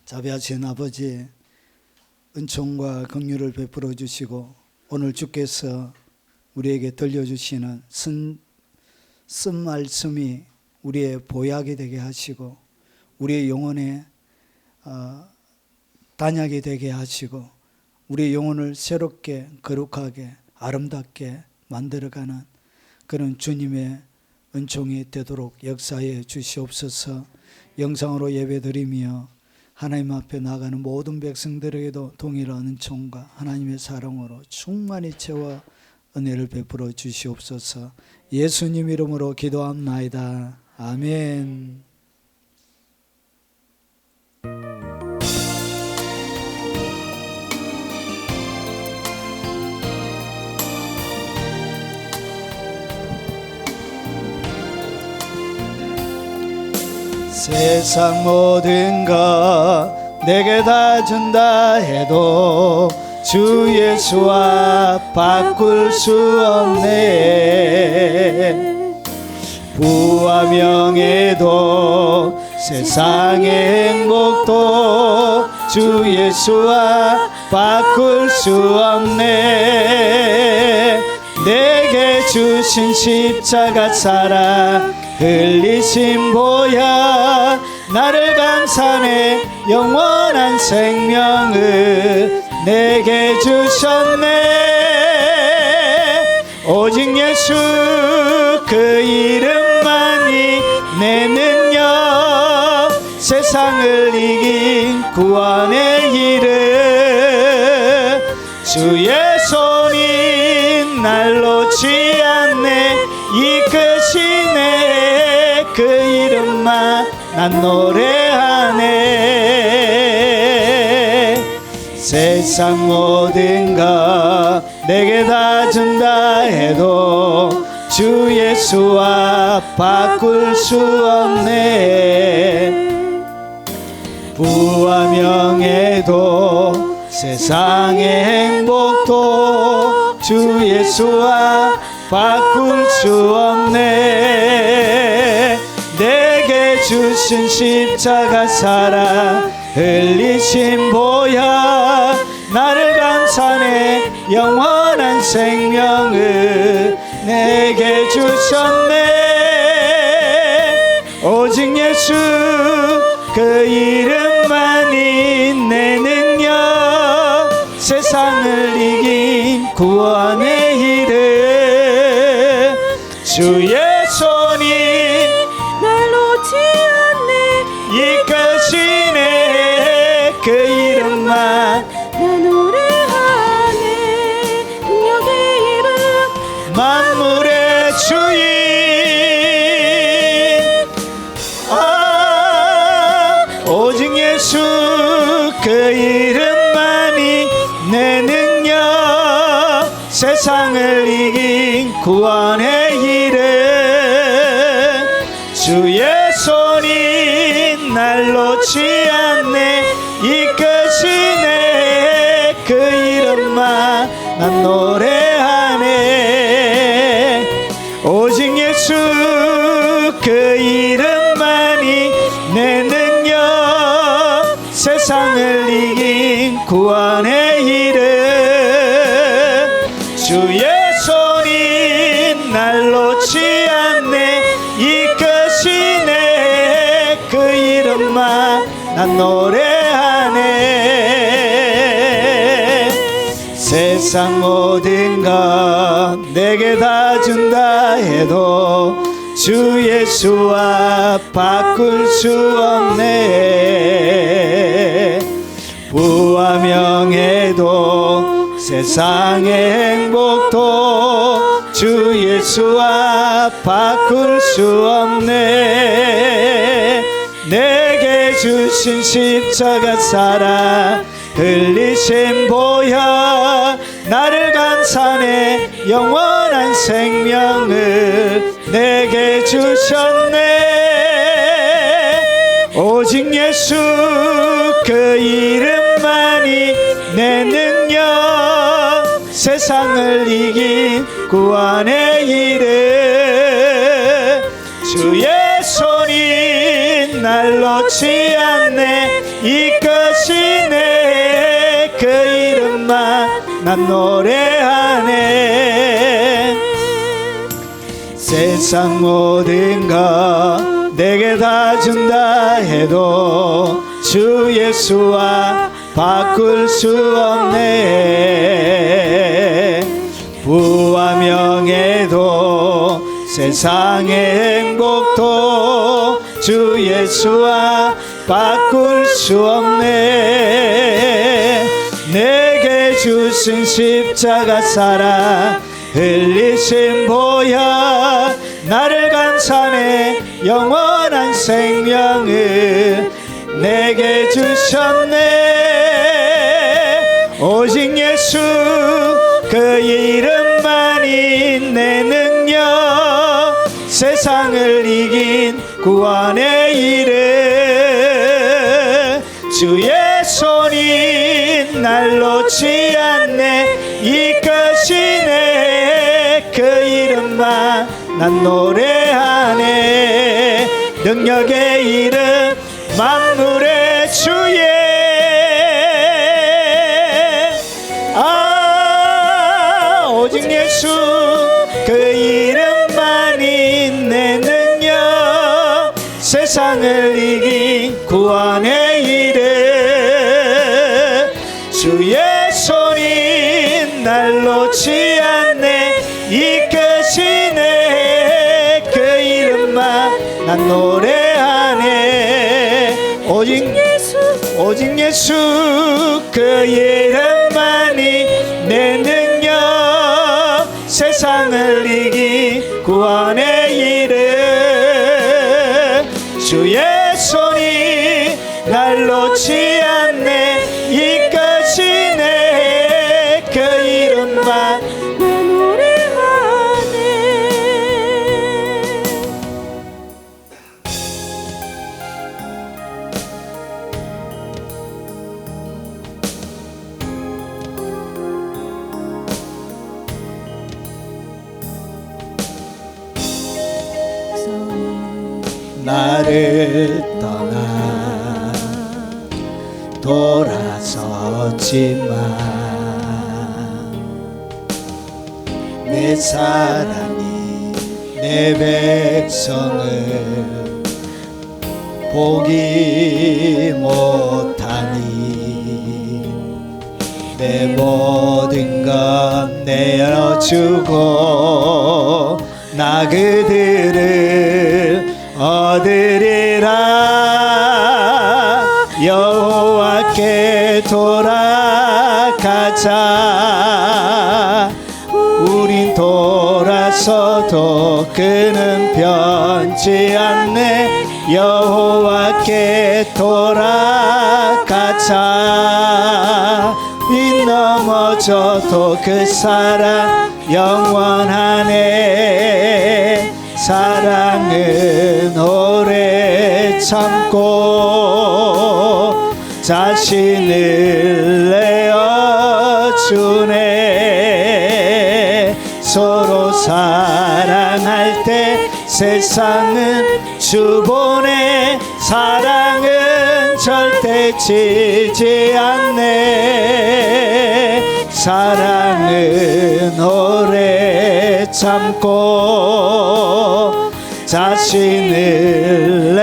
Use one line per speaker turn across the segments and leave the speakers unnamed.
자비하신 아버지, 은총과 긍휼을 베풀어 주시고 오늘 주께서 우리에게 들려주시는 쓴 말씀이 우리의 보약이 되게 하시고 우리의 영혼에 단약이 되게 하시고 우리의 영혼을 새롭게 거룩하게 아름답게 만들어가는 그런 주님의 은총이 되도록 역사해 주시옵소서. 영상으로 예배드리며 하나님 앞에 나가는 모든 백성들에게도 동일한 은총과 하나님의 사랑으로 충만히 채워 은혜를 베풀어 주시옵소서. 예수님 이름으로 기도합나이다. 아멘. 세상 모든 것 내게 다 준다 해도 주 예수와 바꿀 수 없네. 부와 명예도 세상의 행복도 주 예수와 바꿀 수 없네. 내게 주신 십자가 사랑 흘리신 보혈 나를 감싸네. 영원한 생명을 내게 주셨네. 오직 예수 그 이름만이 내 능력, 세상을 이긴 구원의 이름. 주의 손이 날 놓지 않네. 이끄시네. 그 이름만 난 노래하네. 세상 모든 것 내게 다 준다 해도 주 예수와 바꿀 수 없네. 부와 명예도 세상의 행복도 주 예수와 바꿀 수 없네. 내게 주신 십자가 사랑 흘리신 보혈 나를 감싸네. 영원한 생명을 내게 주셨네. 오직 예수 그 이름만이 내 능력, 세상을 이긴 구원의 이름. 주의 손이 날 놓지 않네. 이끄시네. 그 이름만
나 노래하네. 능력의 이름
만물의 주인. 오직 예수 그 이름만이 내 능력, 세상을 이긴 구원의 이름. 주의 손이 날 놓지 않네. 이끄시네. 그 이름만 난 노래하네. 오직 예수 그 이름만이 내 능력, 세상을 이긴 구원의 이름. 주의 손이 날 놓지 않네. 이끄시네. 그 이름만 난 노래하네. 세상 모든 것 내게 다 준다 해도 주 예수와 바꿀 수 없네. 부와 명예도 세상의 행복도 주 예수와 바꿀 수 없네. 내게 주신 십자가 사랑 흘리신 보혈 나를 감싸네. 영원한 생명을 내게 주셨네. 오직 예수 그 이름만이 내 능력, 세상을 이긴 구원의 이름. 주의 손이 날 놓지 않네. 이끌 난 노래하네. 세상 모든 것 내게 다 준다 해도 주 예수와 바꿀 수 없네. 부와 명예도 세상의 행복도 주 예수와 바꿀 수 없네. 내게 주신 십자가 사랑 흘리신 보혈 나를 감싸네. 영원한 생명을 내게 주셨네. 오직 예수 그 이름만이 내 능력 세상을 이긴 구원의 이름 주의 손이 날 놓지 않네. 이끄시네. 그 이름만 난 노래하네. 능력의 이름 만물의 주의 오직 예수 그 이름만이 내 능력 세상을 이긴 구원의 이름 주의 손이 날 놓지 않네. 이끄시네. 그 이름만 난 노래하네. 오직 예수 그 이름만이 내 능력 세상을 이긴 구원의 이름 주의 손이 날 놓지 않네. 이끄시네. 그 이름만
내 노래하네.
나를 떠나 돌아섰지만 내 사랑이 내 백성을 보기 못하니 내 모든 것 내어주고 나 그들을 얻으리라. 여호와께 돌아가자. 우린 돌아서도 그는 변치 않네. 여호와께 돌아가자. 이 넘어져도 그 사랑 영원하네. 사랑은 오래 참고 자신을 내어주네. 서로 사랑할 때 세상은 주보네. 사랑은 절대 지지 않네. 사랑은 오래 참고 자신을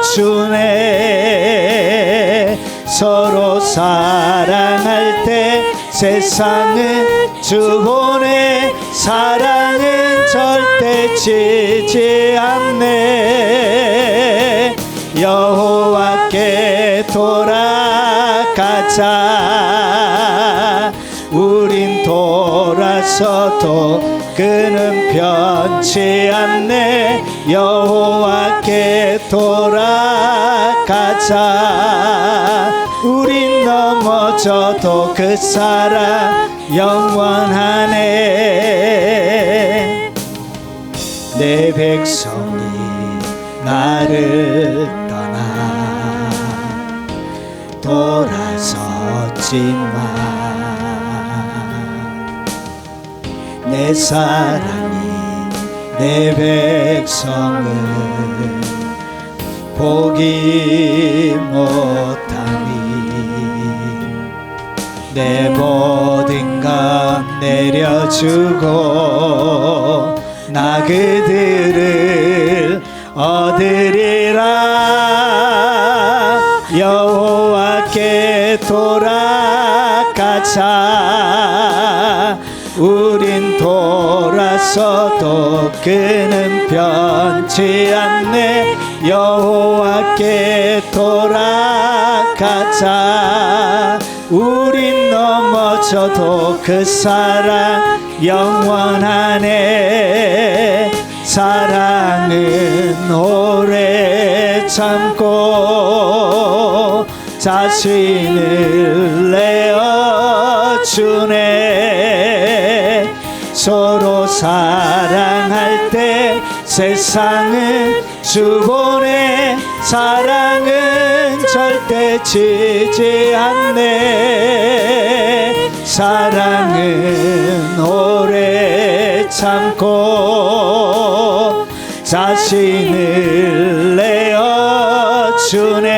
내어주네. 서로 사랑할 때 세상은 주보네. 사랑은 절대 지지 않네. 여호와께 돌아가자. 우린 돌아서도 그는 변치 않네. 여호와께 돌아가자. 우린 넘어져도 그 사랑 영원하네. 내 백성이 나를 떠나 돌아섰지만 내 사랑이 내 백성을 보기 못하니 내 모든 것 내려주고 나 그들을 얻으리라. 여호와께 돌아가자. 우린 돌아서도 그는 변치 않네. 여호와께 돌아가자. 우린 넘어져도 그 사랑 영원하네. 사랑은 오래 참고 자신을 내어주네. 서로 사랑할 때 세상은 주보네. 사랑은 절대 지지 않네. 사랑은 오래 참고 자신을 내어주네.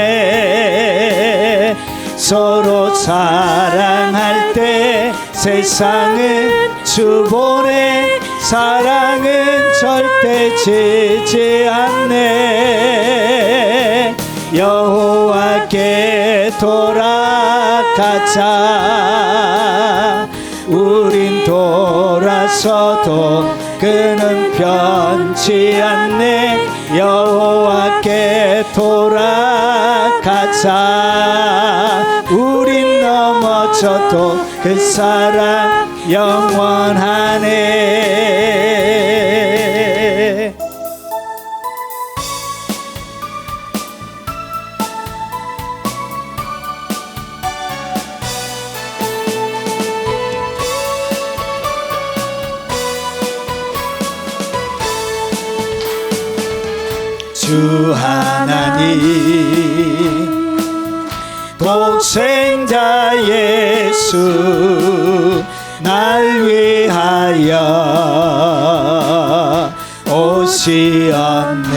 서로 사랑할 때 세상은 주보네. 사랑은 절대 지지 않네. 여호와께 돌아가자. 우린 돌아서도 그는 변치 않네. 여호와께 돌아가자. 우린 넘어져도 그 사랑 영원하네. 주 하나님 독생자 예수 날 위하여 오시었네.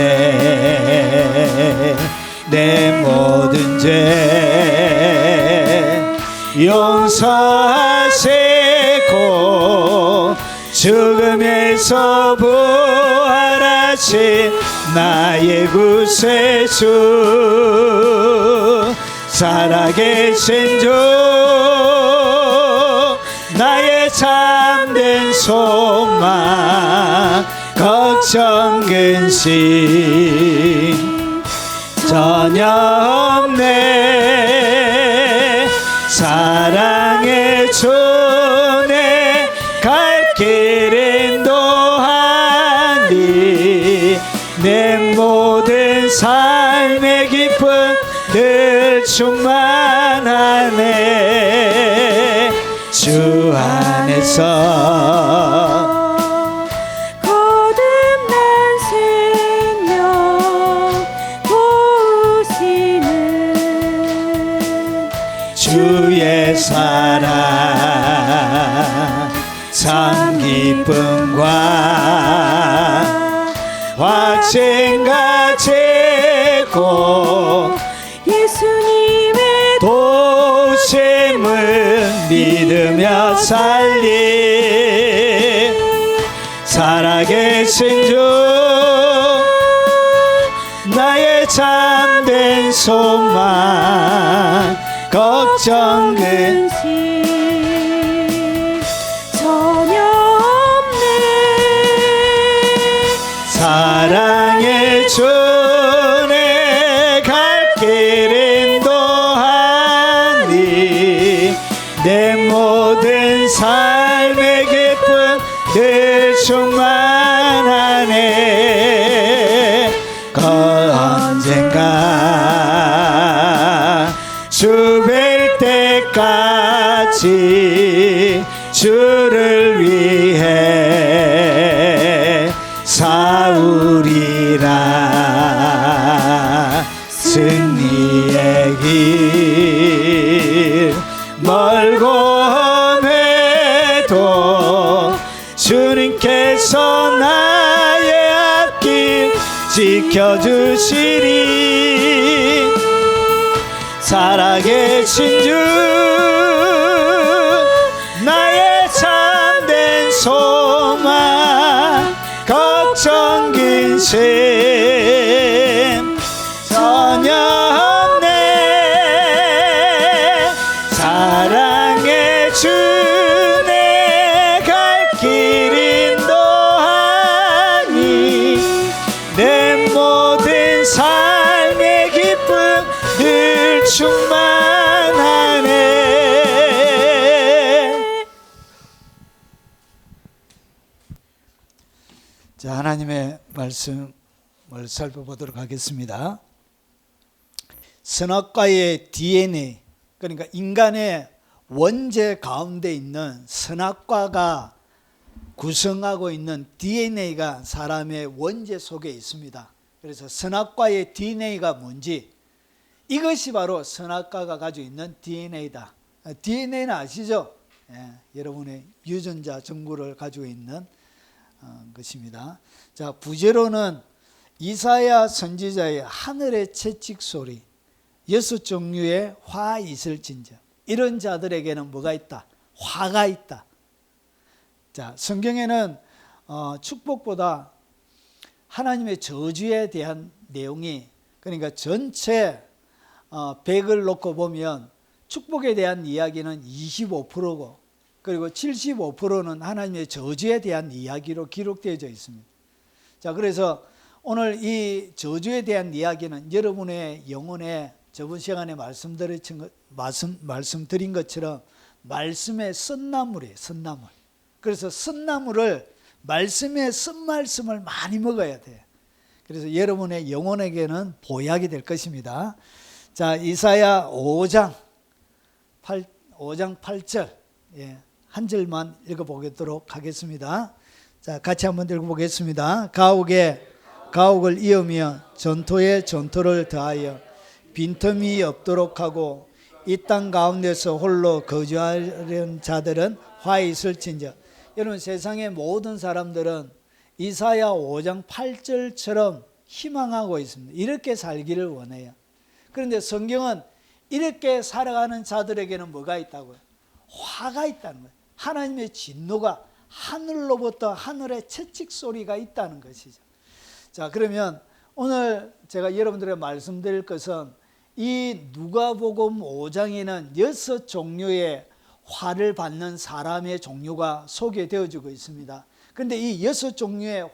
내 모든 죄 용서하시고 죽음에서 부활하신 나의 구세주 살아계신 주 나의 참된 소망 걱정 근심 전혀 없네. 사랑의 주내 갈 길 인도하니 내 모든 삶의 기쁨 늘 충만하네. 주 안에서
거듭난 생명 도우시는
주의 사랑 참 기쁨과 확신가지고
예수님의
도심을 믿으며 살리 살아계신 주 나의 참된 소망 걱정
근심 전혀 없네.
사랑의 주내 갈 길 인도하니 내 모든 삶의 기쁨 늘 충만하네. 언젠가 주 뵐 때까지 주를 위해 싸우리라. 승리의 길 멀고 험해도 주님께서 나의 앞길 지켜주시리. 살아계신 주 셈 전혀 없네. 사랑의 주 내 갈 길 인도하니 내 모든 삶의 기쁨 늘 충만하네. 자, 하나님의 말씀을 살펴보도록 하겠습니다. 선악과의 DNA, 그러니까 인간의 원죄 가운데 있는 선악과가 구성하고 있는 DNA가 사람의 원죄 속에 있습니다. 그래서 선악과의 DNA가 뭔지, 이것이 바로 선악과가 가지고 있는 DNA다. DNA는 아시죠? 여러분의 유전자 정보를 가지고 있는 것입니다. 자, 부제로는 이사야 선지자의 하늘의 채찍 소리, 6종류의 화 있을진저, 이런 자들에게는 뭐가 있다? 화가 있다. 자, 성경에는 축복보다 하나님의 저주에 대한 내용이, 그러니까 전체 100을 놓고 보면 축복에 대한 이야기는 25%고, 그리고 75%는 하나님의 저주에 대한 이야기로 기록되어져 있습니다. 자, 그래서 오늘 이 저주에 대한 이야기는 여러분의 영혼에 저번 시간에 말씀드린 것처럼 말씀의 쓴나물이에요. 쓴나물. 그래서 쓴나물을, 말씀의 쓴말씀을 많이 먹어야 돼요. 그래서 여러분의 영혼에게는 보약이 될 것입니다. 자, 이사야 5장 8절, 한 절만 읽어보도록 하겠습니다. 자, 같이 한번 읽어보겠습니다. 가옥에 가옥을 이으며 전토에 전토를 더하여 빈틈이 없도록 하고 이 땅 가운데서 홀로 거주하려는 자들은 화 있을진저. 여러분, 세상의 모든 사람들은 이사야 5장 8절처럼 희망하고 있습니다. 이렇게 살기를 원해요. 그런데 성경은 이렇게 살아가는 자들에게는 뭐가 있다고요? 화가 있다는 거예요. 하나님의 진노가, 하늘로부터 하늘의 채찍 소리가 있다는 것이죠. 자, 그러면 오늘 제가 여러분들에게 말씀드릴 것은 이 누가복음 5장에는 6종류의 화를 받는 사람의 종류가 소개되어지고 있습니다. 그런데 이 6종류의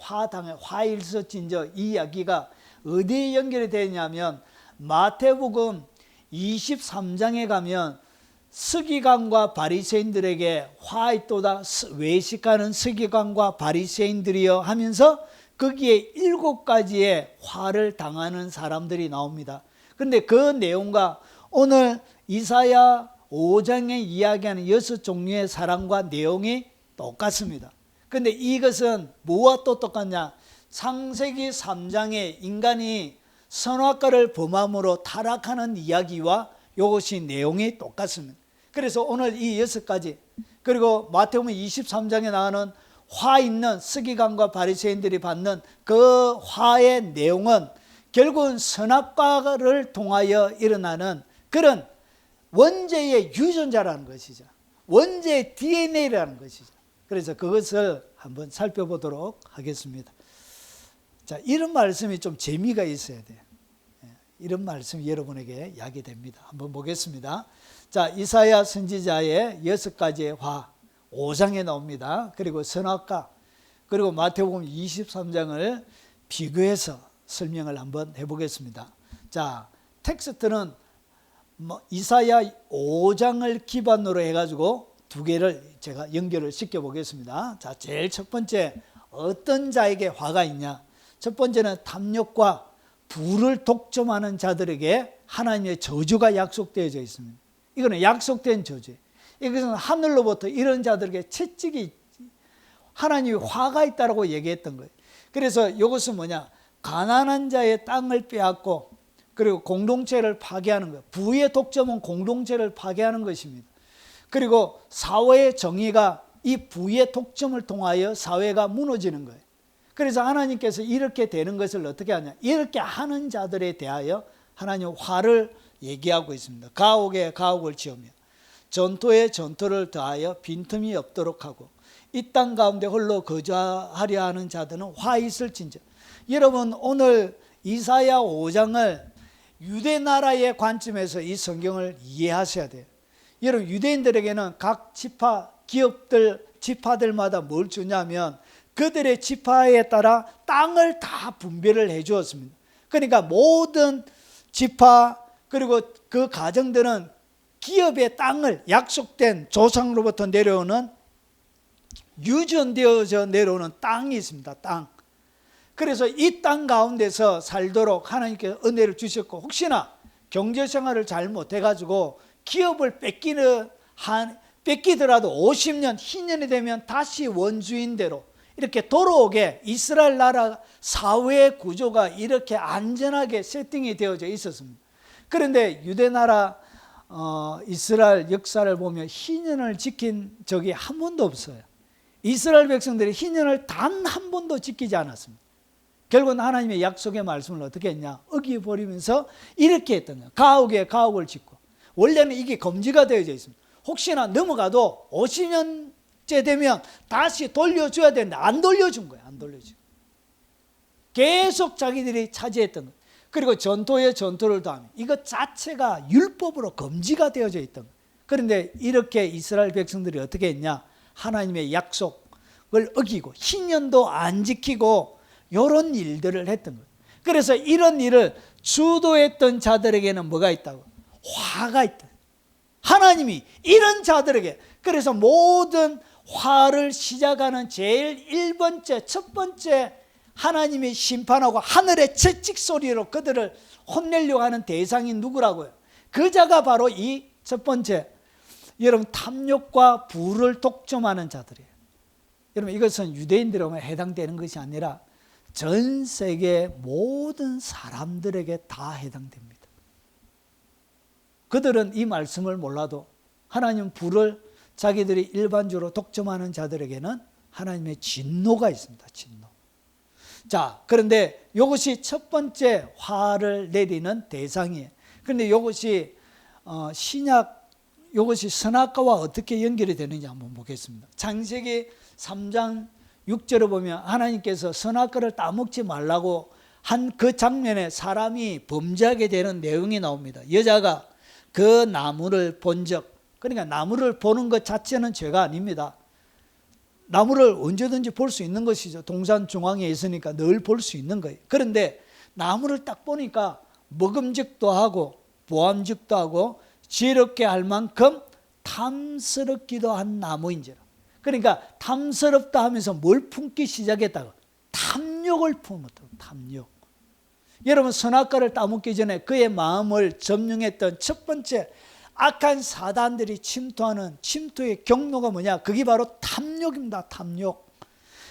화일서진저 이 이야기가 어디에 연결이 되냐면 마태복음 23장에 가면 서기관과 바리새인들에게 화 있도다 외식하는 서기관과 바리새인들이여 하면서 거기에 7가지의 화를 당하는 사람들이 나옵니다. 그런데 그 내용과 오늘 이사야 5장에 이야기하는 6종류의 사람과 내용이 똑같습니다. 그런데 이것은 뭐와 또 똑같냐? 창세기 3장에 인간이 선악과를 범함으로 타락하는 이야기와 이것이 내용이 똑같습니다. 그래서 오늘 이 6가지, 그리고 마태복음 23장에 나오는 화 있는 서기관과 바리새인들이 받는 그 화의 내용은 결국은 선악과를 통하여 일어나는 그런 원죄의 유전자라는 것이죠. 원죄의 DNA라는 것이죠. 그래서 그것을 한번 살펴보도록 하겠습니다. 자, 이런 말씀이 좀 재미가 있어야 돼요. 이런 말씀이 여러분에게 야기됩니다. 한번 보겠습니다. 자, 이사야 선지자의 6가지의 화 5장에 나옵니다. 그리고 선악과, 그리고 마태복음 23장을 비교해서 설명을 한번 해보겠습니다. 자, 텍스트는 이사야 5장을 기반으로 해가지고 두 개를 제가 연결을 시켜 보겠습니다. 자, 제일 첫 번째, 어떤 자에게 화가 있냐? 첫 번째는 탐욕과 부를 독점하는 자들에게 하나님의 저주가 약속되어져 있습니다. 이거는 약속된 저주예요. 이것은 하늘로부터 이런 자들에게 채찍이, 하나님이 화가 있다라고 얘기했던 거예요. 그래서 이것은 뭐냐? 가난한 자의 땅을 빼앗고 그리고 공동체를 파괴하는 거예요. 부의 독점은 공동체를 파괴하는 것입니다. 그리고 사회의 정의가 이 부의 독점을 통하여 사회가 무너지는 거예요. 그래서 하나님께서 이렇게 되는 것을 어떻게 하냐? 이렇게 하는 자들에 대하여 하나님 화를 얘기하고 있습니다. 가옥에 가옥을 지으며 전토에 전토를 더하여 빈틈이 없도록 하고 이 땅 가운데 홀로 거주하려 하는 자들은 화 있을진저. 여러분 오늘 이사야 5장을 유대 나라의 관점에서 이 성경을 이해하셔야 돼요. 여러분 유대인들에게는 각 지파 기업들 지파들마다 뭘 주냐면 그들의 지파에 따라 땅을 다 분배를 해 주었습니다. 그러니까 모든 지파 그리고 그 가정들은 기업의 땅을 약속된 조상으로부터 내려오는 유전되어져 내려오는 땅이 있습니다. 땅. 그래서 이 땅 가운데서 살도록 하나님께 은혜를 주셨고 혹시나 경제생활을 잘 못해가지고 기업을 뺏기더라도 50년, 희년이 되면 다시 원주인대로 이렇게 돌아오게 이스라엘 나라 사회 구조가 이렇게 안전하게 세팅이 되어져 있었습니다. 그런데 유대 나라 이스라엘 역사를 보면 희년을 지킨 적이 한 번도 없어요. 이스라엘 백성들이 희년을 단 한 번도 지키지 않았습니다. 결국은 하나님의 약속의 말씀을 어떻게 했냐? 어겨버리면서 이렇게 했던 거예요. 가옥에 가옥을 짓고. 원래는 이게 금지가 되어져 있습니다. 혹시나 넘어가도 50년째 되면 다시 돌려줘야 되는데 안 돌려준 거예요. 안 돌려준. 계속 자기들이 차지했던 거예요. 그리고 전토에 전토를 더하면 이것 자체가 율법으로 금지가 되어져 있던 거예요. 그런데 이렇게 이스라엘 백성들이 어떻게 했냐? 하나님의 약속을 어기고 희년도 안 지키고 이런 일들을 했던 거예요. 그래서 이런 일을 주도했던 자들에게는 뭐가 있다고? 화가 있다. 하나님이 이런 자들에게 그래서 모든 화를 시작하는 제일 1번째 첫 번째 하나님이 심판하고 하늘의 채찍 소리로 그들을 혼내려고 하는 대상이 누구라고요? 그 자가 바로 이 첫 번째 여러분 탐욕과 부를 독점하는 자들이에요. 여러분 이것은 유대인들에게만 해당되는 것이 아니라 전 세계 모든 사람들에게 다 해당됩니다. 그들은 이 말씀을 몰라도 하나님 불을 자기들이 일반적으로 독점하는 자들에게는 하나님의 진노가 있습니다. 진노. 자, 그런데 이것이 첫 번째 화를 내리는 대상이에요. 그런데 이것이 신약, 이것이 선악과와 어떻게 연결이 되는지 한번 보겠습니다. 창세기 3장 6절을 보면 하나님께서 선악과를 따먹지 말라고 한 그 장면에 사람이 범죄하게 되는 내용이 나옵니다. 여자가 그 나무를 본 적, 그러니까 나무를 보는 것 자체는 죄가 아닙니다. 나무를 언제든지 볼 수 있는 것이죠. 동산 중앙에 있으니까 늘 볼 수 있는 거예요. 그런데 나무를 딱 보니까 먹음직도 하고 보암직도 하고 지혜롭게 할 만큼 탐스럽기도 한 나무인지라. 그러니까 탐스럽다 하면서 뭘 품기 시작했다고? 탐욕을 품었다고. 탐욕. 여러분 선악과를 따먹기 전에 그의 마음을 점령했던 첫 번째 악한 사단들이 침투하는 침투의 경로가 뭐냐? 그게 바로 탐욕입니다. 탐욕.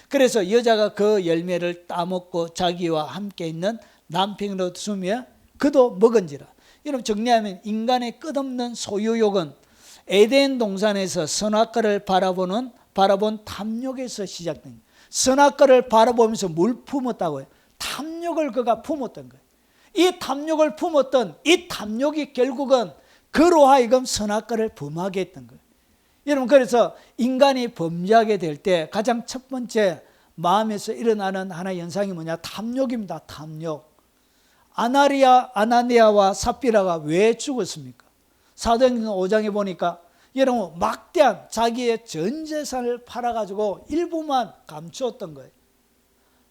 그래서 여자가 그 열매를 따먹고 자기와 함께 있는 남편으로 두며 그도 먹은지라. 여러분 정리하면 인간의 끝없는 소유욕은 에덴 동산에서 선악과를 바라본 탐욕에서 시작된 거예요. 선악과를 바라보면서 뭘 품었다고요? 탐욕을 그가 품었던 거예요. 이 탐욕을 품었던 이 탐욕이 결국은 그로 하여금 선악과를 범하게 했던 거예요. 여러분 그래서 인간이 범죄하게 될 때 가장 첫 번째 마음에서 일어나는 하나의 현상이 뭐냐? 탐욕입니다. 탐욕. 아나니아와 삽비라가 왜 죽었습니까? 사도행전 5장에 보니까 여러분 막대한 자기의 전 재산을 팔아가지고 일부만 감추었던 거예요.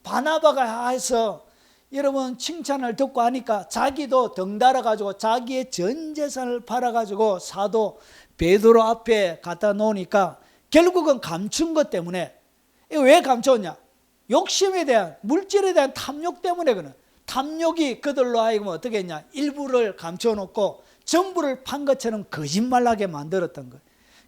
바나바가 해서 여러분 칭찬을 듣고 하니까 자기도 덩달아가지고 자기의 전 재산을 팔아가지고 사도 베드로 앞에 갖다 놓으니까 결국은 감춘 것 때문에. 왜 감췄냐? 욕심에 대한 물질에 대한 탐욕 때문에. 그는 탐욕이 그들로 하여금 어떻게 했냐? 일부를 감춰놓고 전부를 판 것처럼 거짓말하게 만들었던 거예요.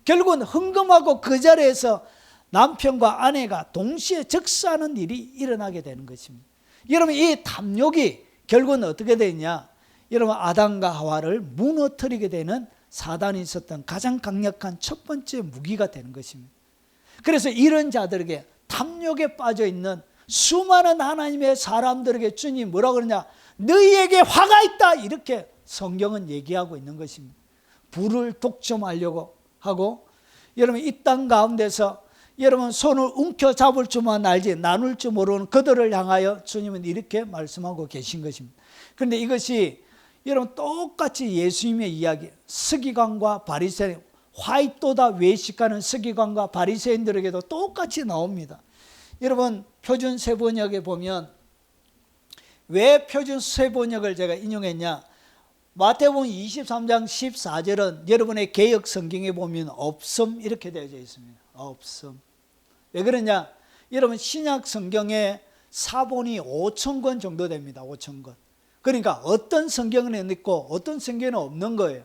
결국은 흥금하고 그 자리에서 남편과 아내가 동시에 적사하는 일이 일어나게 되는 것입니다. 여러분 이 탐욕이 결국은 어떻게 되냐? 여러분 아담과 하와를 무너뜨리게 되는 사단이 있었던 가장 강력한 첫 번째 무기가 되는 것입니다. 그래서 이런 자들에게 탐욕에 빠져 있는 수많은 하나님의 사람들에게 주님 뭐라 그러냐? 너희에게 화가 있다 이렇게 성경은 얘기하고 있는 것입니다. 불을 독점하려고 하고 여러분 이 땅 가운데서 여러분 손을 움켜 잡을 줄만 알지 나눌 줄 모르는 그들을 향하여 주님은 이렇게 말씀하고 계신 것입니다. 그런데 이것이 여러분 똑같이 예수님의 이야기, 서기관과 바리새인, 화이또다 외식하는 서기관과 바리새인들에게도 똑같이 나옵니다. 여러분 표준 세번역에 보면 왜 표준 세번역을 제가 인용했냐? 마태복음 23장 14절은 여러분의 개역 성경에 보면 없음 이렇게 되어 있습니다. 없음. 왜 그러냐? 여러분 신약 성경에 사본이 5,000권 정도 됩니다. 5,000권. 그러니까 어떤 성경은 있고 어떤 성경은 없는 거예요.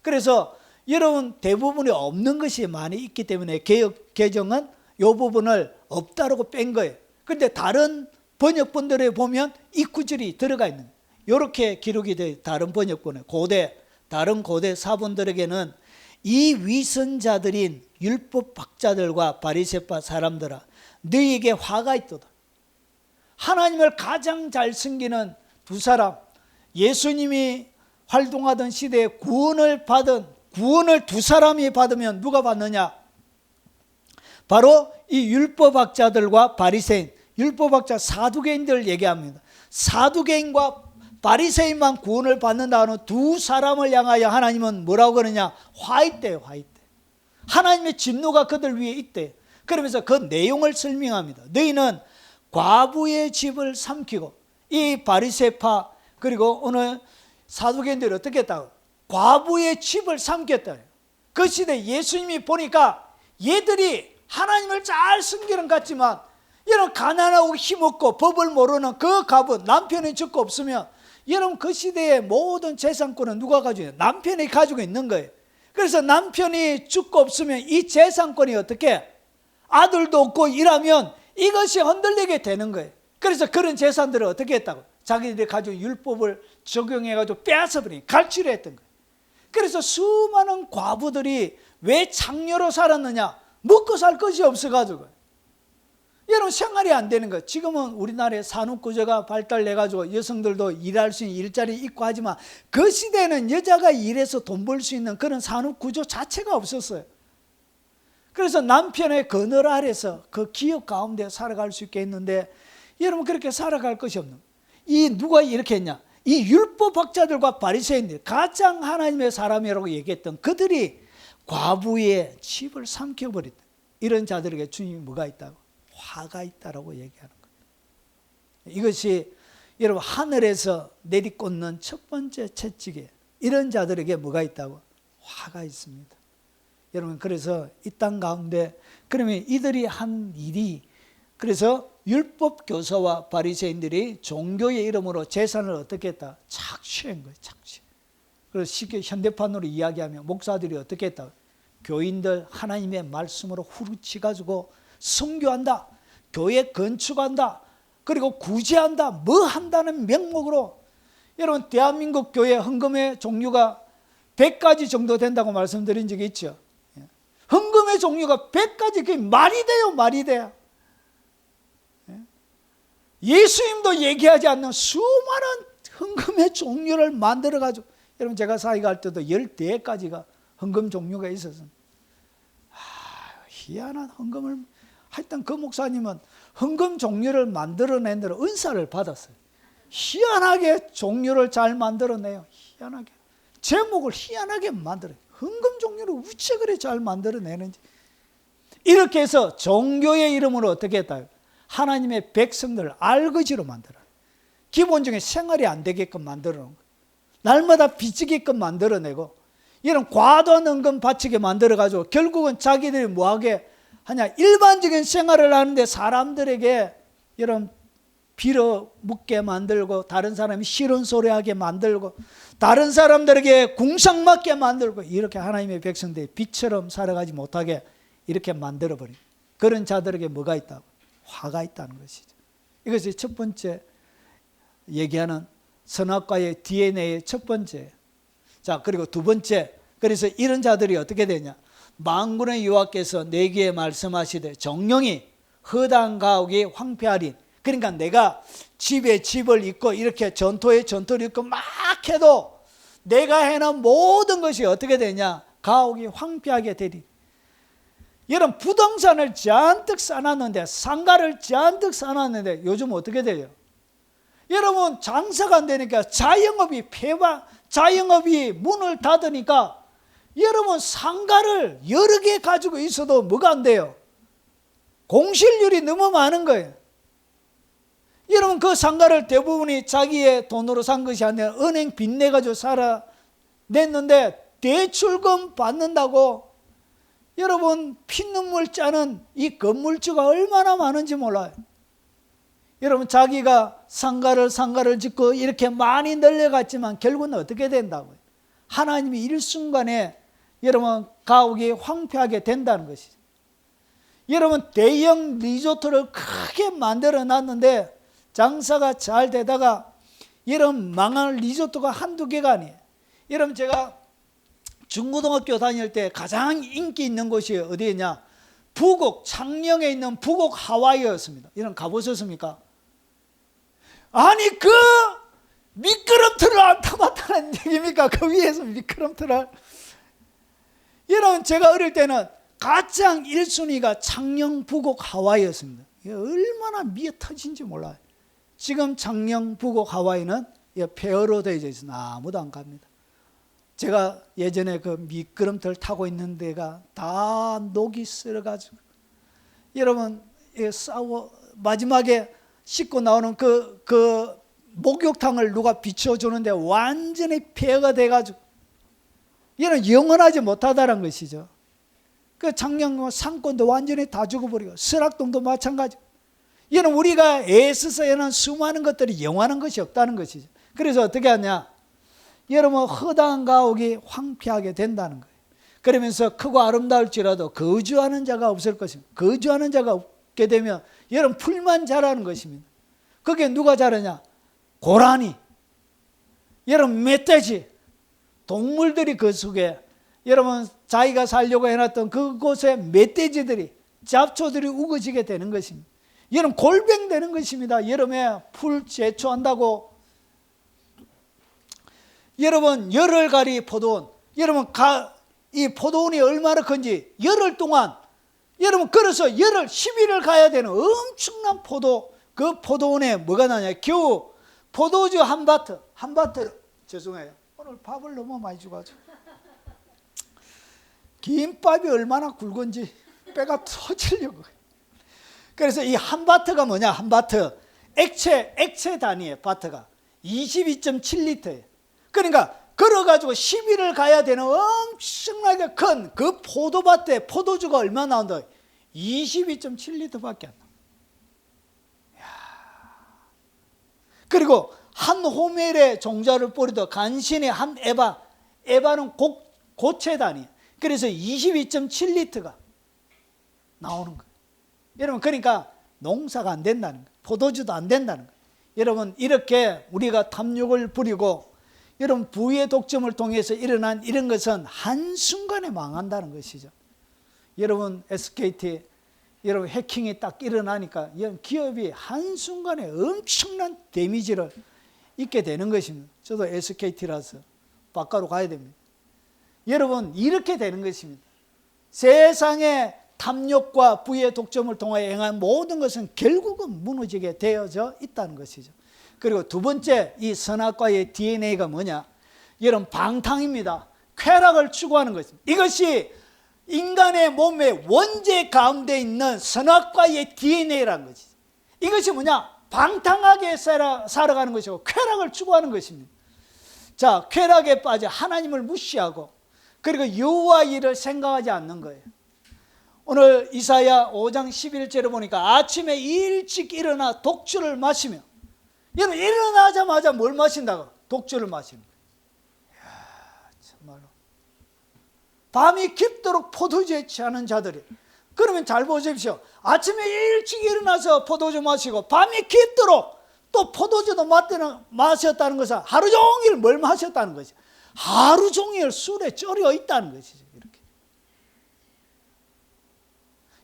그래서 여러분 대부분이 없는 것이 많이 있기 때문에 개역 개정은 이 부분을 없다라고 뺀 거예요. 그런데 다른 번역본들에 보면 이 구절이 들어가 있는 거예요. 이렇게 기록이 돼 다른 번역본에 다른 고대 사본들에게는 이 위선자들인 율법 학자들과 바리새파 사람들아 너희에게 화가 있도다. 하나님을 가장 잘 섬기는 두 사람, 예수님이 활동하던 시대에 구원을 두 사람이 받으면 누가 받느냐? 바로 이 율법학자들과 바리새인, 율법학자 사두개인들을 얘기합니다. 사두개인과 바리새인만 구원을 받는다는 두 사람을 향하여 하나님은 뭐라고 그러냐? 화있대요. 화있대. 하나님의 진노가 그들 위에 있대요. 그러면서 그 내용을 설명합니다. 너희는 과부의 집을 삼키고, 이 바리새파 그리고 오늘 사두개인들이 어떻게 했다고? 과부의 집을 삼켰다. 그 시대 예수님이 보니까 얘들이 하나님을 잘 섬기는 것 같지만 여러분 가난하고 힘없고 법을 모르는 그 과부, 남편이 죽고 없으면 여러분 그 시대의 모든 재산권은 누가 가지고 있는? 남편이 가지고 있는 거예요. 그래서 남편이 죽고 없으면 이 재산권이 어떻게? 아들도 없고 이라면 이것이 흔들리게 되는 거예요. 그래서 그런 재산들을 어떻게 했다고? 자기들이 가지고 율법을 적용해가지고 빼앗아버리니 갈취를 했던 거예요. 그래서 수많은 과부들이 왜 창녀로 살았느냐? 먹고 살 것이 없어가지고. 여러분 생활이 안 되는 거예요. 지금은 우리나라의 산업구조가 발달해가지고 여성들도 일할 수 있는 일자리 있고 하지만 그 시대에는 여자가 일해서 돈 벌 수 있는 그런 산업구조 자체가 없었어요. 그래서 남편의 그늘 아래서 그 기업 가운데 살아갈 수 있게 했는데 여러분 그렇게 살아갈 것이 없는 거예요. 이 누가 이렇게 했냐? 이 율법학자들과 바리새인들 가장 하나님의 사람이라고 얘기했던 그들이 과부의 집을 삼켜버렸다. 이런 자들에게 주님이 뭐가 있다고? 화가 있다라고 얘기하는 거예요. 이것이 여러분 하늘에서 내리꽂는 첫 번째 채찍이에요. 이런 자들에게 뭐가 있다고? 화가 있습니다. 여러분 그래서 이 땅 가운데 그러면 이들이 한 일이 그래서 율법 교사와 바리새인들이 종교의 이름으로 재산을 어떻게 했다? 착취한 거예요. 착취. 그래서 쉽게 현대판으로 이야기하면 목사들이 어떻게 했다? 교인들 하나님의 말씀으로 후르치가지고 선교한다, 교회 건축한다, 그리고 구제한다, 뭐 한다는 명목으로 여러분 대한민국 교회 헌금의 종류가 100가지 정도 된다고 말씀드린 적이 있죠. 헌금의 종류가 100가지, 그게 말이 돼요? 말이 돼요? 예수님도 얘기하지 않는 수많은 헌금의 종류를 만들어가지고 여러분 제가 사역할 때도 10대까지가 헌금 종류가 있어서 희한한 헌금을 하여튼 그 목사님은 헌금 종류를 만들어낸 대로 은사를 받았어요. 희한하게 종류를 잘 만들어내요. 희한하게 제목을 희한하게 만들어요. 헌금 종류를 우째 그래 잘 만들어내는지. 이렇게 해서 종교의 이름으로 어떻게 했다? 하나님의 백성들을 알거지로 만들어요. 기본적인 생활이 안 되게끔 만들어 놓은 거예요. 날마다 빚지게끔 만들어내고 이런 과도한 헌금 바치게 만들어가지고 결국은 자기들이 뭐하게 하냐? 일반적인 생활을 하는데 사람들에게 이런 빌어먹게 만들고 다른 사람이 싫은 소리하게 만들고 다른 사람들에게 궁상맞게 만들고 이렇게 하나님의 백성들이 빛처럼 살아가지 못하게 이렇게 만들어버린 그런 자들에게 뭐가 있다고? 화가 있다는 것이죠. 이것이 첫 번째 얘기하는 선악과의 DNA의 첫 번째. 자, 그리고 두 번째, 그래서 이런 자들이 어떻게 되냐? 만군의 여호와께서 내게 말씀하시되 정령이 허다한 가옥이 황폐하리. 그러니까 내가 집에 집을 잇고 이렇게 전토에 전토를 잇고 막 해도 내가 해놓은 모든 것이 어떻게 되냐? 가옥이 황폐하게 되리. 여러분 부동산을 잔뜩 쌓아놨는데, 상가를 잔뜩 쌓아놨는데 요즘 어떻게 돼요? 여러분 장사가 안 되니까 자영업이 문을 닫으니까 여러분 상가를 여러 개 가지고 있어도 뭐가 안 돼요? 공실률이 너무 많은 거예요. 여러분 그 상가를 대부분이 자기의 돈으로 산 것이 아니라 은행 빚내 가지고 살아냈는데 대출금 받는다고 여러분 피눈물 짜는 이 건물주가 얼마나 많은지 몰라요. 여러분 자기가 상가를 짓고 이렇게 많이 늘려갔지만 결국은 어떻게 된다고요? 하나님이 일순간에 여러분 가옥이 황폐하게 된다는 것이죠. 여러분 대형 리조트를 크게 만들어 놨는데 장사가 잘 되다가 여러분 망한 리조트가 한두 개가 아니에요. 여러분 제가 중고등학교 다닐 때 가장 인기 있는 곳이 어디였냐? 부곡, 창녕에 있는 부곡 하와이였습니다. 여러분 가보셨습니까? 아니 그 미끄럼틀을 안 타봤다는 얘기입니까? 그 위에서 미끄럼틀을. 여러분 제가 어릴 때는 가장 1순위가 창녕 부곡 하와이였습니다. 얼마나 미어 터진지 몰라요. 지금 창녕 부곡 하와이는 폐허로 되어 있어서 아무도 안 갑니다. 제가 예전에 그 미끄럼틀 타고 있는 데가 다 녹이 쓸어가지고 여러분 마지막에 씻고 나오는 그 목욕탕을 누가 비춰주는데 완전히 폐허가 돼가지고 얘는 영원하지 못하다는 것이죠. 그 창녕 상권도 완전히 다 죽어버리고 설악동도 마찬가지. 얘는 우리가 애써서 얘는 수많은 것들이 영원한 것이 없다는 것이죠. 그래서 어떻게 하냐? 여러분 허다한 가옥이 황폐하게 된다는 거예요. 그러면서 크고 아름다울지라도 거주하는 자가 없을 것입니다. 거주하는 자가 없게 되면 여러분 풀만 자라는 것입니다. 그게 누가 자라냐? 고라니, 여러분 멧돼지, 동물들이 그 속에 여러분 자기가 살려고 해놨던 그곳에 멧돼지들이 잡초들이 우거지게 되는 것입니다. 여러분 골병 되는 것입니다. 여름에 풀 제초한다고 여러분 열흘가리 포도원, 여러분 이 포도원이 얼마나 큰지 열흘 동안 여러분 걸어서 열흘 10일을 가야 되는 엄청난 그 포도원에 뭐가 나냐? 겨우 포도주 한 바트 죄송해요. 오늘 밥을 너무 많이 주가지고 김밥이 얼마나 굵은지 배가 터지려고. 그래서 이 한 바트가 뭐냐? 한 바트 액체 단위의 바트가 22.7리터예요. 그러니까 걸어가지고 10일을 가야 되는 엄청나게 큰 그 포도밭에 포도주가 얼마 나온다? 22.7리터밖에 안 나와. 그리고 한 호멜에 종자를 뿌리도 간신히 한 에바는 고체 단위. 그래서 22.7리터가 나오는 거예요. 여러분 그러니까 농사가 안 된다는 거예요. 포도주도 안 된다는 거예요. 여러분 이렇게 우리가 탐욕을 부리고 여러분 부의 독점을 통해서 일어난 이런 것은 한순간에 망한다는 것이죠. 여러분 SKT 여러분 해킹이 딱 일어나니까 기업이 한순간에 엄청난 데미지를 입게 되는 것입니다. 저도 SKT라서 바깥으로 가야 됩니다. 여러분 이렇게 되는 것입니다. 세상의 탐욕과 부의 독점을 통하여 행한 모든 것은 결국은 무너지게 되어져 있다는 것이죠. 그리고 두 번째 이 선악과의 DNA가 뭐냐? 여러분 방탕입니다. 쾌락을 추구하는 것입니다. 이것이 인간의 몸의 원죄 가운데 있는 선악과의 DNA라는 것이죠. 이것이 뭐냐? 방탕하게 살아가는 것이고 쾌락을 추구하는 것입니다. 자, 쾌락에 빠져 하나님을 무시하고 그리고 여호와 일을 생각하지 않는 거예요. 오늘 이사야 5장 11절을 보니까 아침에 일찍 일어나 독주를 마시며, 여러분 일어나자마자 뭘 마신다고? 독주를 마시는 거예요. 이야, 정말로 밤이 깊도록 포도주에 취하는 자들이. 그러면 잘 보십시오. 아침에 일찍 일어나서 포도주 마시고 밤이 깊도록 또 포도주도 마셨다는 것은 하루 종일 뭘 마셨다는 것이죠. 하루 종일 술에 쩔여 있다는 것이죠. 이렇게.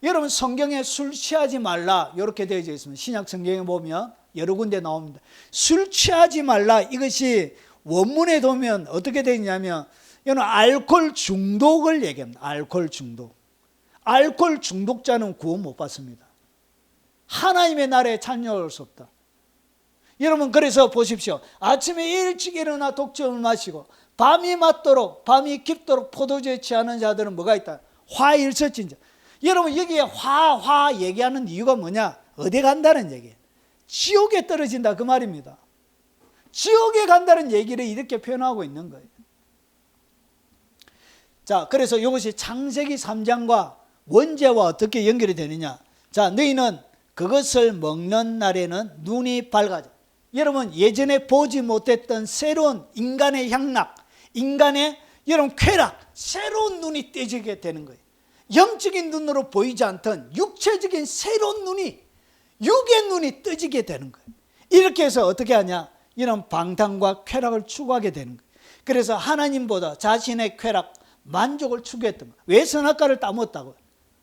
여러분 성경에 술 취하지 말라 이렇게 되어 있습니다. 신약 성경에 보면 여러 군데 나옵니다. 술 취하지 말라, 이것이 원문에 보면 어떻게 되어 있냐면 이거는 알코올 중독을 얘기합니다. 알코올 중독. 알코올 중독자는 구원 못 받습니다. 하나님의 나라에 참여할 수 없다. 여러분, 그래서 보십시오. 아침에 일찍 일어나 독점을 마시고 밤이 맞도록, 밤이 깊도록 포도주에 취하는 자들은 뭐가 있다? 화일서진자. 여러분, 여기에 화 얘기하는 이유가 뭐냐? 어디 간다는 얘기예요. 지옥에 떨어진다, 그 말입니다. 지옥에 간다는 얘기를 이렇게 표현하고 있는 거예요. 자, 그래서 이것이 창세기 3장과 원죄와 어떻게 연결이 되느냐? 자, 너희는 그것을 먹는 날에는 눈이 밝아져. 여러분, 예전에 보지 못했던 새로운 인간의 향락, 인간의 여러분 쾌락, 새로운 눈이 떼지게 되는 거예요. 영적인 눈으로 보이지 않던 육체적인 새로운 눈이, 육의 눈이 떠지게 되는 거예요. 이렇게 해서 어떻게 하냐? 이런 방탕과 쾌락을 추구하게 되는 거예요. 그래서 하나님보다 자신의 쾌락, 만족을 추구했던 거예요. 왜 선악과를 따먹었다고요?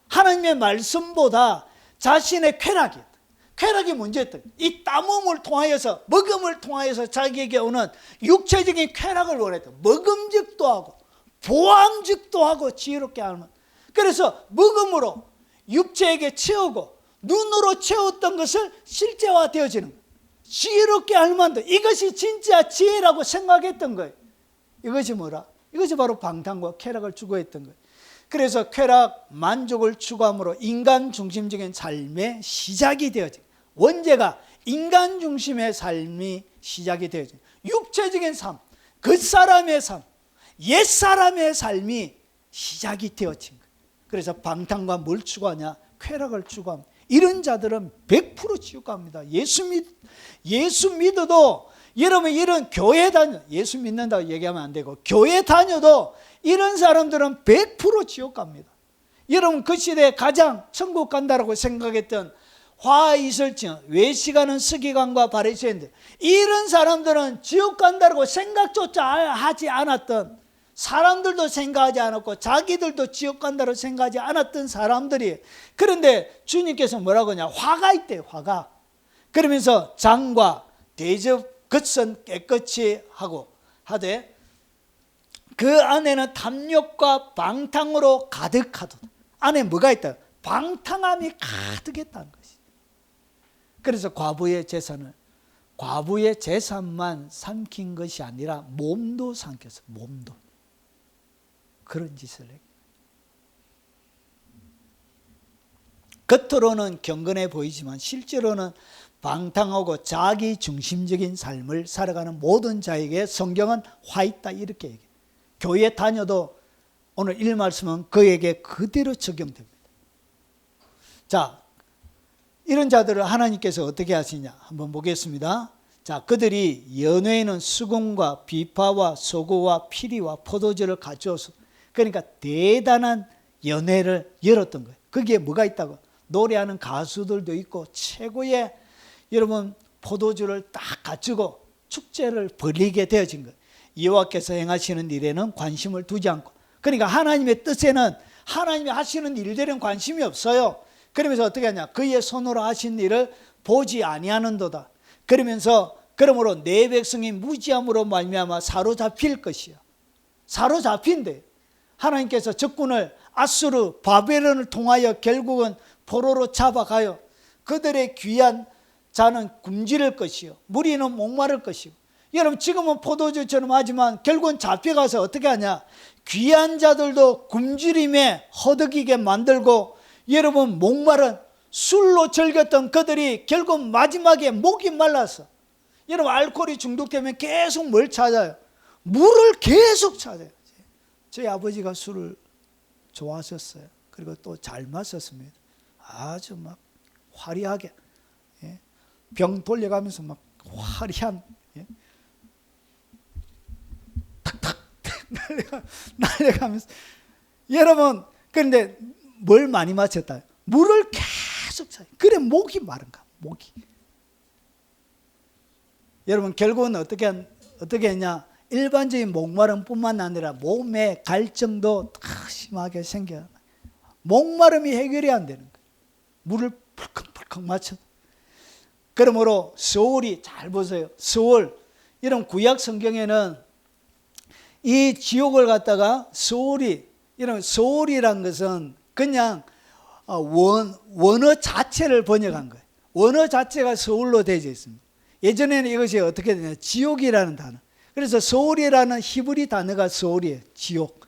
하나님의 말씀보다 자신의 쾌락이었다. 쾌락이 문제였다. 이 따먹음을 통하여서, 먹음을 통하여서 자기에게 오는 육체적인 쾌락을 원했다. 먹음직도 하고 보암직도 하고 지혜롭게 하는. 그래서 먹음으로 육체에게 채우고 눈으로 채웠던 것을 실제화되어지는 거예요. 지혜롭게 알만도, 이것이 진짜 지혜라고 생각했던 거예요. 이것이 뭐라? 이것이 바로 방탕과 쾌락을 추구했던 거예요. 그래서 쾌락, 만족을 추구함으로 인간 중심적인 삶의 시작이 되어진, 원죄가 인간 중심의 삶이 시작이 되어진, 육체적인 삶, 겉사람의 삶, 옛사람의 삶이 시작이 되어진 거예요. 그래서 방탕과 뭘 추구하냐? 쾌락을 추구합니다. 이런 자들은 100% 지옥 갑니다. 예수 믿어도, 여러분 이런 교회 다녀, 예수 믿는다고 얘기하면 안 되고 교회 다녀도 이런 사람들은 100% 지옥 갑니다. 여러분, 그 시대에 가장 천국 간다라고 생각했던 화이슬증, 외식하는 서기관과 바리새인들, 이런 사람들은 지옥 간다라고 생각조차 하지 않았던, 사람들도 생각하지 않았고 자기들도 지옥 간다고 생각하지 않았던 사람들이, 그런데 주님께서 뭐라고 하냐? 화가 있대요, 화가. 그러면서 장과 대접 겉은 깨끗이 하고 하되 그 안에는 탐욕과 방탕으로 가득하도다. 안에 뭐가 있다? 방탕함이 가득했다는 것이. 그래서 과부의 재산만 삼킨 것이 아니라 몸도 삼켰어. 몸도. 그런 짓을 해. 겉으로는 경건해 보이지만 실제로는 방탕하고 자기 중심적인 삶을 살아가는 모든 자에게 성경은 화 있다, 이렇게 얘기해요. 교회 다녀도 오늘 이 말씀은 그에게 그대로 적용됩니다. 자, 이런 자들을 하나님께서 어떻게 하시냐 한번 보겠습니다. 자, 그들이 연회에는 수금과 비파와 소고와 피리와 포도주를 가져와서, 그러니까 대단한 연회를 열었던 거예요. 거기에 뭐가 있다고? 노래하는 가수들도 있고 최고의 여러분 포도주를 딱 갖추고 축제를 벌이게 되어진 거예요. 여호와께서 행하시는 일에는 관심을 두지 않고, 그러니까 하나님의 뜻에는, 하나님이 하시는 일들에는 관심이 없어요. 그러면서 어떻게 하냐? 그의 손으로 하신 일을 보지 아니하는도다. 그러면서 그러므로 내 백성이 무지함으로 말미암아 사로잡힐 것이요. 사로잡힌대. 하나님께서 적군을 아수르, 바벨론을 통하여 결국은 포로로 잡아가요. 그들의 귀한 자는 굶주릴 것이요, 무리는 목마를 것이고. 여러분, 지금은 포도주처럼 하지만 결국은 잡혀가서 어떻게 하냐? 귀한 자들도 굶주림에 허덕이게 만들고, 여러분 목마른 술로 즐겼던 그들이 결국 마지막에 목이 말라서, 여러분 알코올이 중독되면 계속 뭘 찾아요? 물을 계속 찾아요. 저희 아버지가 술을 좋아하셨어요. 그리고 또 잘 마셨습니다. 아주 막 화려하게, 병 돌려가면서 막 화려한, 탁탁 날려가면서. 여러분, 그런데 뭘 많이 마셨다? 물을 계속 차요. 그래 목이 마른가? 목이. 여러분 결국은 어떻게 했냐? 일반적인 목마름뿐만 아니라 몸에 갈증도 심하게 생겨요. 목마름이 해결이 안 되는 거예요. 물을 펄컥펄컥 마셔. 그러므로 서울이, 잘 보세요. 서울, 이런 구약 성경에는 이 지옥을 갖다가 서울이, 이런 서울이란 것은 그냥 원어 자체를 번역한 거예요. 원어 자체가 서울로 되어 있습니다. 예전에는 이것이 어떻게 되냐, 지옥이라는 단어. 그래서 소울이라는 히브리 단어가 소울이에요. 지옥.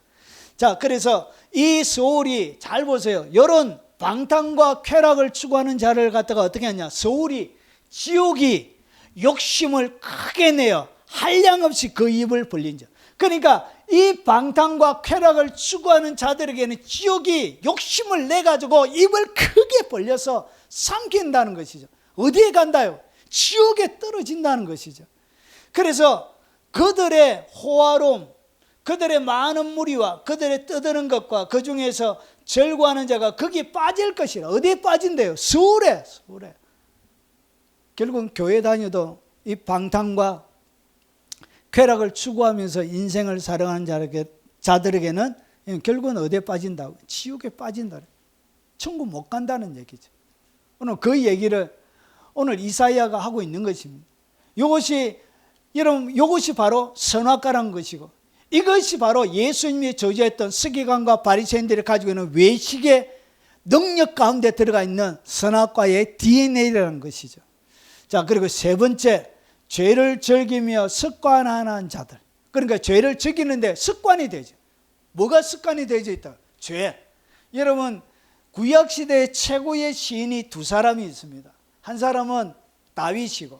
자, 그래서 이 소울이 잘 보세요. 이런 방탕과 쾌락을 추구하는 자를 갖다가 어떻게 하냐, 소울이, 지옥이 욕심을 크게 내어 한량없이 그 입을 벌린 자. 그러니까 이 방탕과 쾌락을 추구하는 자들에게는 지옥이 욕심을 내가지고 입을 크게 벌려서 삼킨다는 것이죠. 어디에 간다요? 지옥에 떨어진다는 것이죠. 그래서 그들의 호화로움, 그들의 많은 무리와 그들의 떠드는 것과 그 중에서 절구하는 자가 거기에 빠질 것이라. 어디에 빠진대요? 수울에. 결국은 교회 다녀도 이 방탕과 쾌락을 추구하면서 인생을 살아가는 자들에게는 결국은 어디에 빠진다고? 지옥에 빠진다. 천국 못 간다는 얘기죠. 오늘 그 얘기를 오늘 이사야가 하고 있는 것입니다. 이것이 바로 선악과라는 것이고, 이것이 바로 예수님이 저지했던 서기관과 바리새인들이 가지고 있는 외식의 능력 가운데 들어가 있는 선악과의 DNA라는 것이죠. 자, 그리고 세 번째, 죄를 즐기며 습관하는 자들. 그러니까 죄를 즐기는데 습관이 되죠. 뭐가 습관이 되어 있다? 죄. 여러분, 구약시대의 최고의 시인이 두 사람이 있습니다. 한 사람은 다윗이고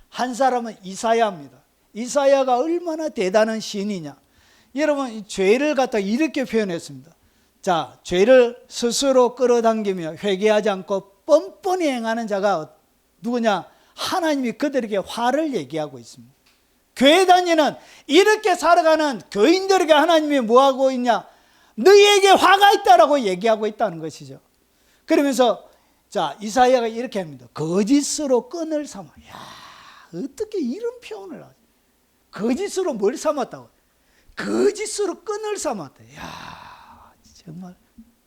한 사람은 이사야입니다. 이사야가 얼마나 대단한 시인이냐. 여러분, 이 죄를 갖다 이렇게 표현했습니다. 자, 죄를 스스로 끌어당기며 회개하지 않고 뻔뻔히 행하는 자가 누구냐? 하나님이 그들에게 화를 얘기하고 있습니다. 교회 다니는 이렇게 살아가는 교인들에게 하나님이 뭐하고 있냐? 너희에게 화가 있다라고 얘기하고 있다는 것이죠. 그러면서 자, 이사야가 이렇게 합니다. 거짓으로 끈을 삼아. 야, 어떻게 이런 표현을 하지? 거짓으로 뭘 삼았다고? 거짓으로 끈을 삼았다. 야, 정말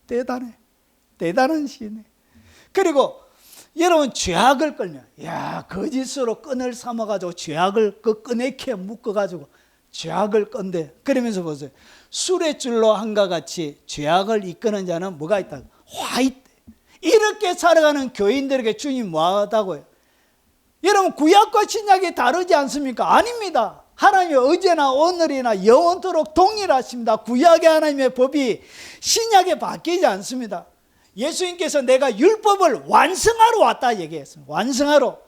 대단해. 대단한 시네. 그리고 여러분, 죄악을 끌면, 야, 거짓으로 끈을 삼아가지고 죄악을 그 끈에 캐 묶어가지고 죄악을 끈대. 그러면서 보세요. 술의 줄로 한과 같이 죄악을 이끄는 자는 뭐가 있다? 화 있대. 이렇게 살아가는 교인들에게 주님 뭐하다고요? 여러분, 구약과 신약이 다르지 않습니까? 아닙니다. 하나님이 어제나 오늘이나 영원토록 동일하십니다. 구약의 하나님의 법이 신약에 바뀌지 않습니다. 예수님께서 내가 율법을 완성하러 왔다 얘기했습니다. 완성하러.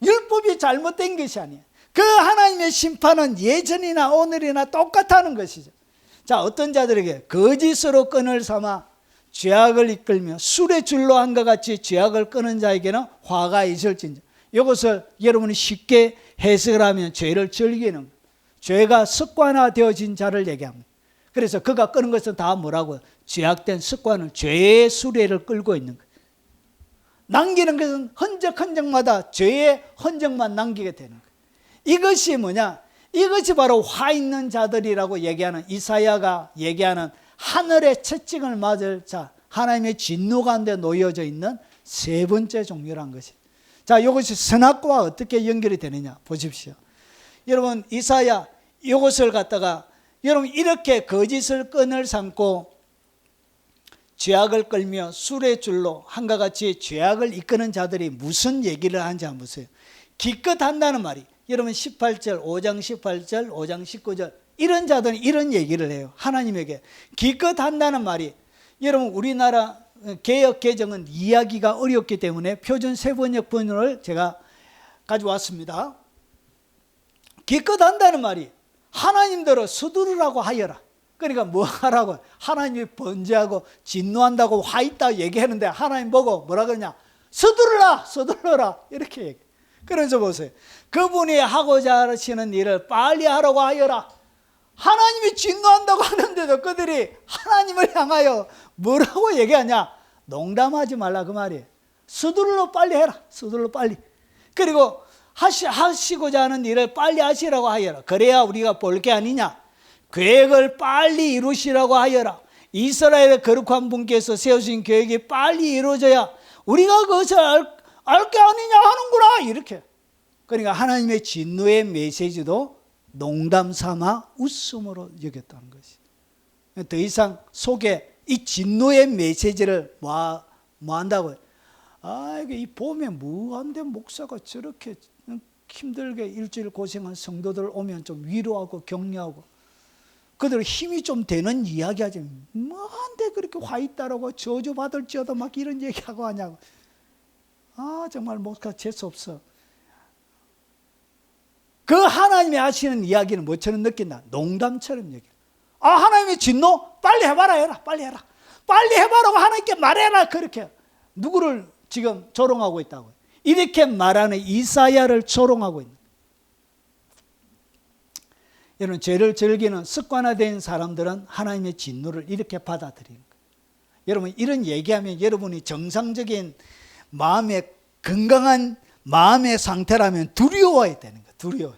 율법이 잘못된 것이 아니에요. 그 하나님의 심판은 예전이나 오늘이나 똑같다는 것이죠. 자, 어떤 자들에게 거짓으로 끈을 삼아 죄악을 이끌며 술의 줄로 한과 같이 죄악을 끄는 자에게는 화가 있을진저. 이것을 여러분이 쉽게 해석을 하면 죄를 즐기는 거예요. 죄가 습관화되어진 자를 얘기합니다. 그래서 그가 끄는 것은 다 뭐라고요? 죄악된 습관을, 죄의 수레를 끌고 있는 거예요. 남기는 것은 흔적마다 죄의 흔적만 남기게 되는 거예요. 이것이 뭐냐? 이것이 바로 화 있는 자들이라고 얘기하는, 이사야가 얘기하는 하늘의 채찍을 맞을 자, 하나님의 진노 가운데 놓여져 있는 세 번째 종류란 것이. 자, 이것이 선악과와 어떻게 연결이 되느냐 보십시오. 여러분, 이사야 이것을 갖다가 여러분 이렇게 거짓을 끈을 삼고 죄악을 끌며 술의 줄로 한과 같이 죄악을 이끄는 자들이 무슨 얘기를 하는지 한번 보세요. 기껏 한다는 말이, 여러분 18절, 5장 18절, 5장 19절 이런 자들은 이런 얘기를 해요. 하나님에게 기껏 한다는 말이, 여러분 우리나라 개역 개정은 이해하기가 어렵기 때문에 표준 세번역본을 제가 가져왔습니다. 기껏 한다는 말이 하나님대로 서두르라고 하여라. 그러니까 뭐 하라고? 하나님이 번제하고 진노한다고 화 있다고 얘기하는데 하나님 보고 뭐라 그러냐? 서둘러라 이렇게 얘기해. 그래서 보세요. 그분이 하고자 하시는 일을 빨리 하라고 하여라. 하나님이 진노한다고 하는데도 그들이 하나님을 향하여 뭐라고 얘기하냐? 농담하지 말라 그 말이에요. 서둘러 빨리 해라. 서둘러 빨리. 그리고 하시고자 하는 일을 빨리 하시라고 하여라. 그래야 우리가 볼 게 아니냐? 계획을 빨리 이루시라고 하여라. 이스라엘의 거룩한 분께서 세우신 계획이 빨리 이루어져야 우리가 그것을 알 게 아니냐 하는구나 이렇게. 그러니까 하나님의 진노의 메시지도 농담 삼아 웃음으로 여겼다는 것이. 더 이상 속에 이 진노의 메시지를 뭐 한다고요? 이게 이 봄에 무한된 목사가 저렇게 힘들게 일주일 고생한 성도들 오면 좀 위로하고 격려하고 그들 힘이 좀 되는 이야기하지. 뭐한데 그렇게 화 있다라고 저주받을지어도 막 이런 얘기하고 하냐고. 정말 목사 재수 없어. 그 하나님이 하시는 이야기는 뭐처럼 느낀다? 농담처럼 얘기해. 하나님의 진노? 빨리 해봐라 해라. 빨리 해라. 빨리 해봐라고 하나님께 말해라. 그렇게. 누구를 지금 조롱하고 있다고요? 이렇게 말하는 이사야를 조롱하고 있는. 여러분, 죄를 즐기는 습관화된 사람들은 하나님의 진노를 이렇게 받아들이는 거예요. 여러분, 이런 얘기하면 여러분이 정상적인 마음의 건강한 마음의 상태라면 두려워야 되는 거예요. 두려워.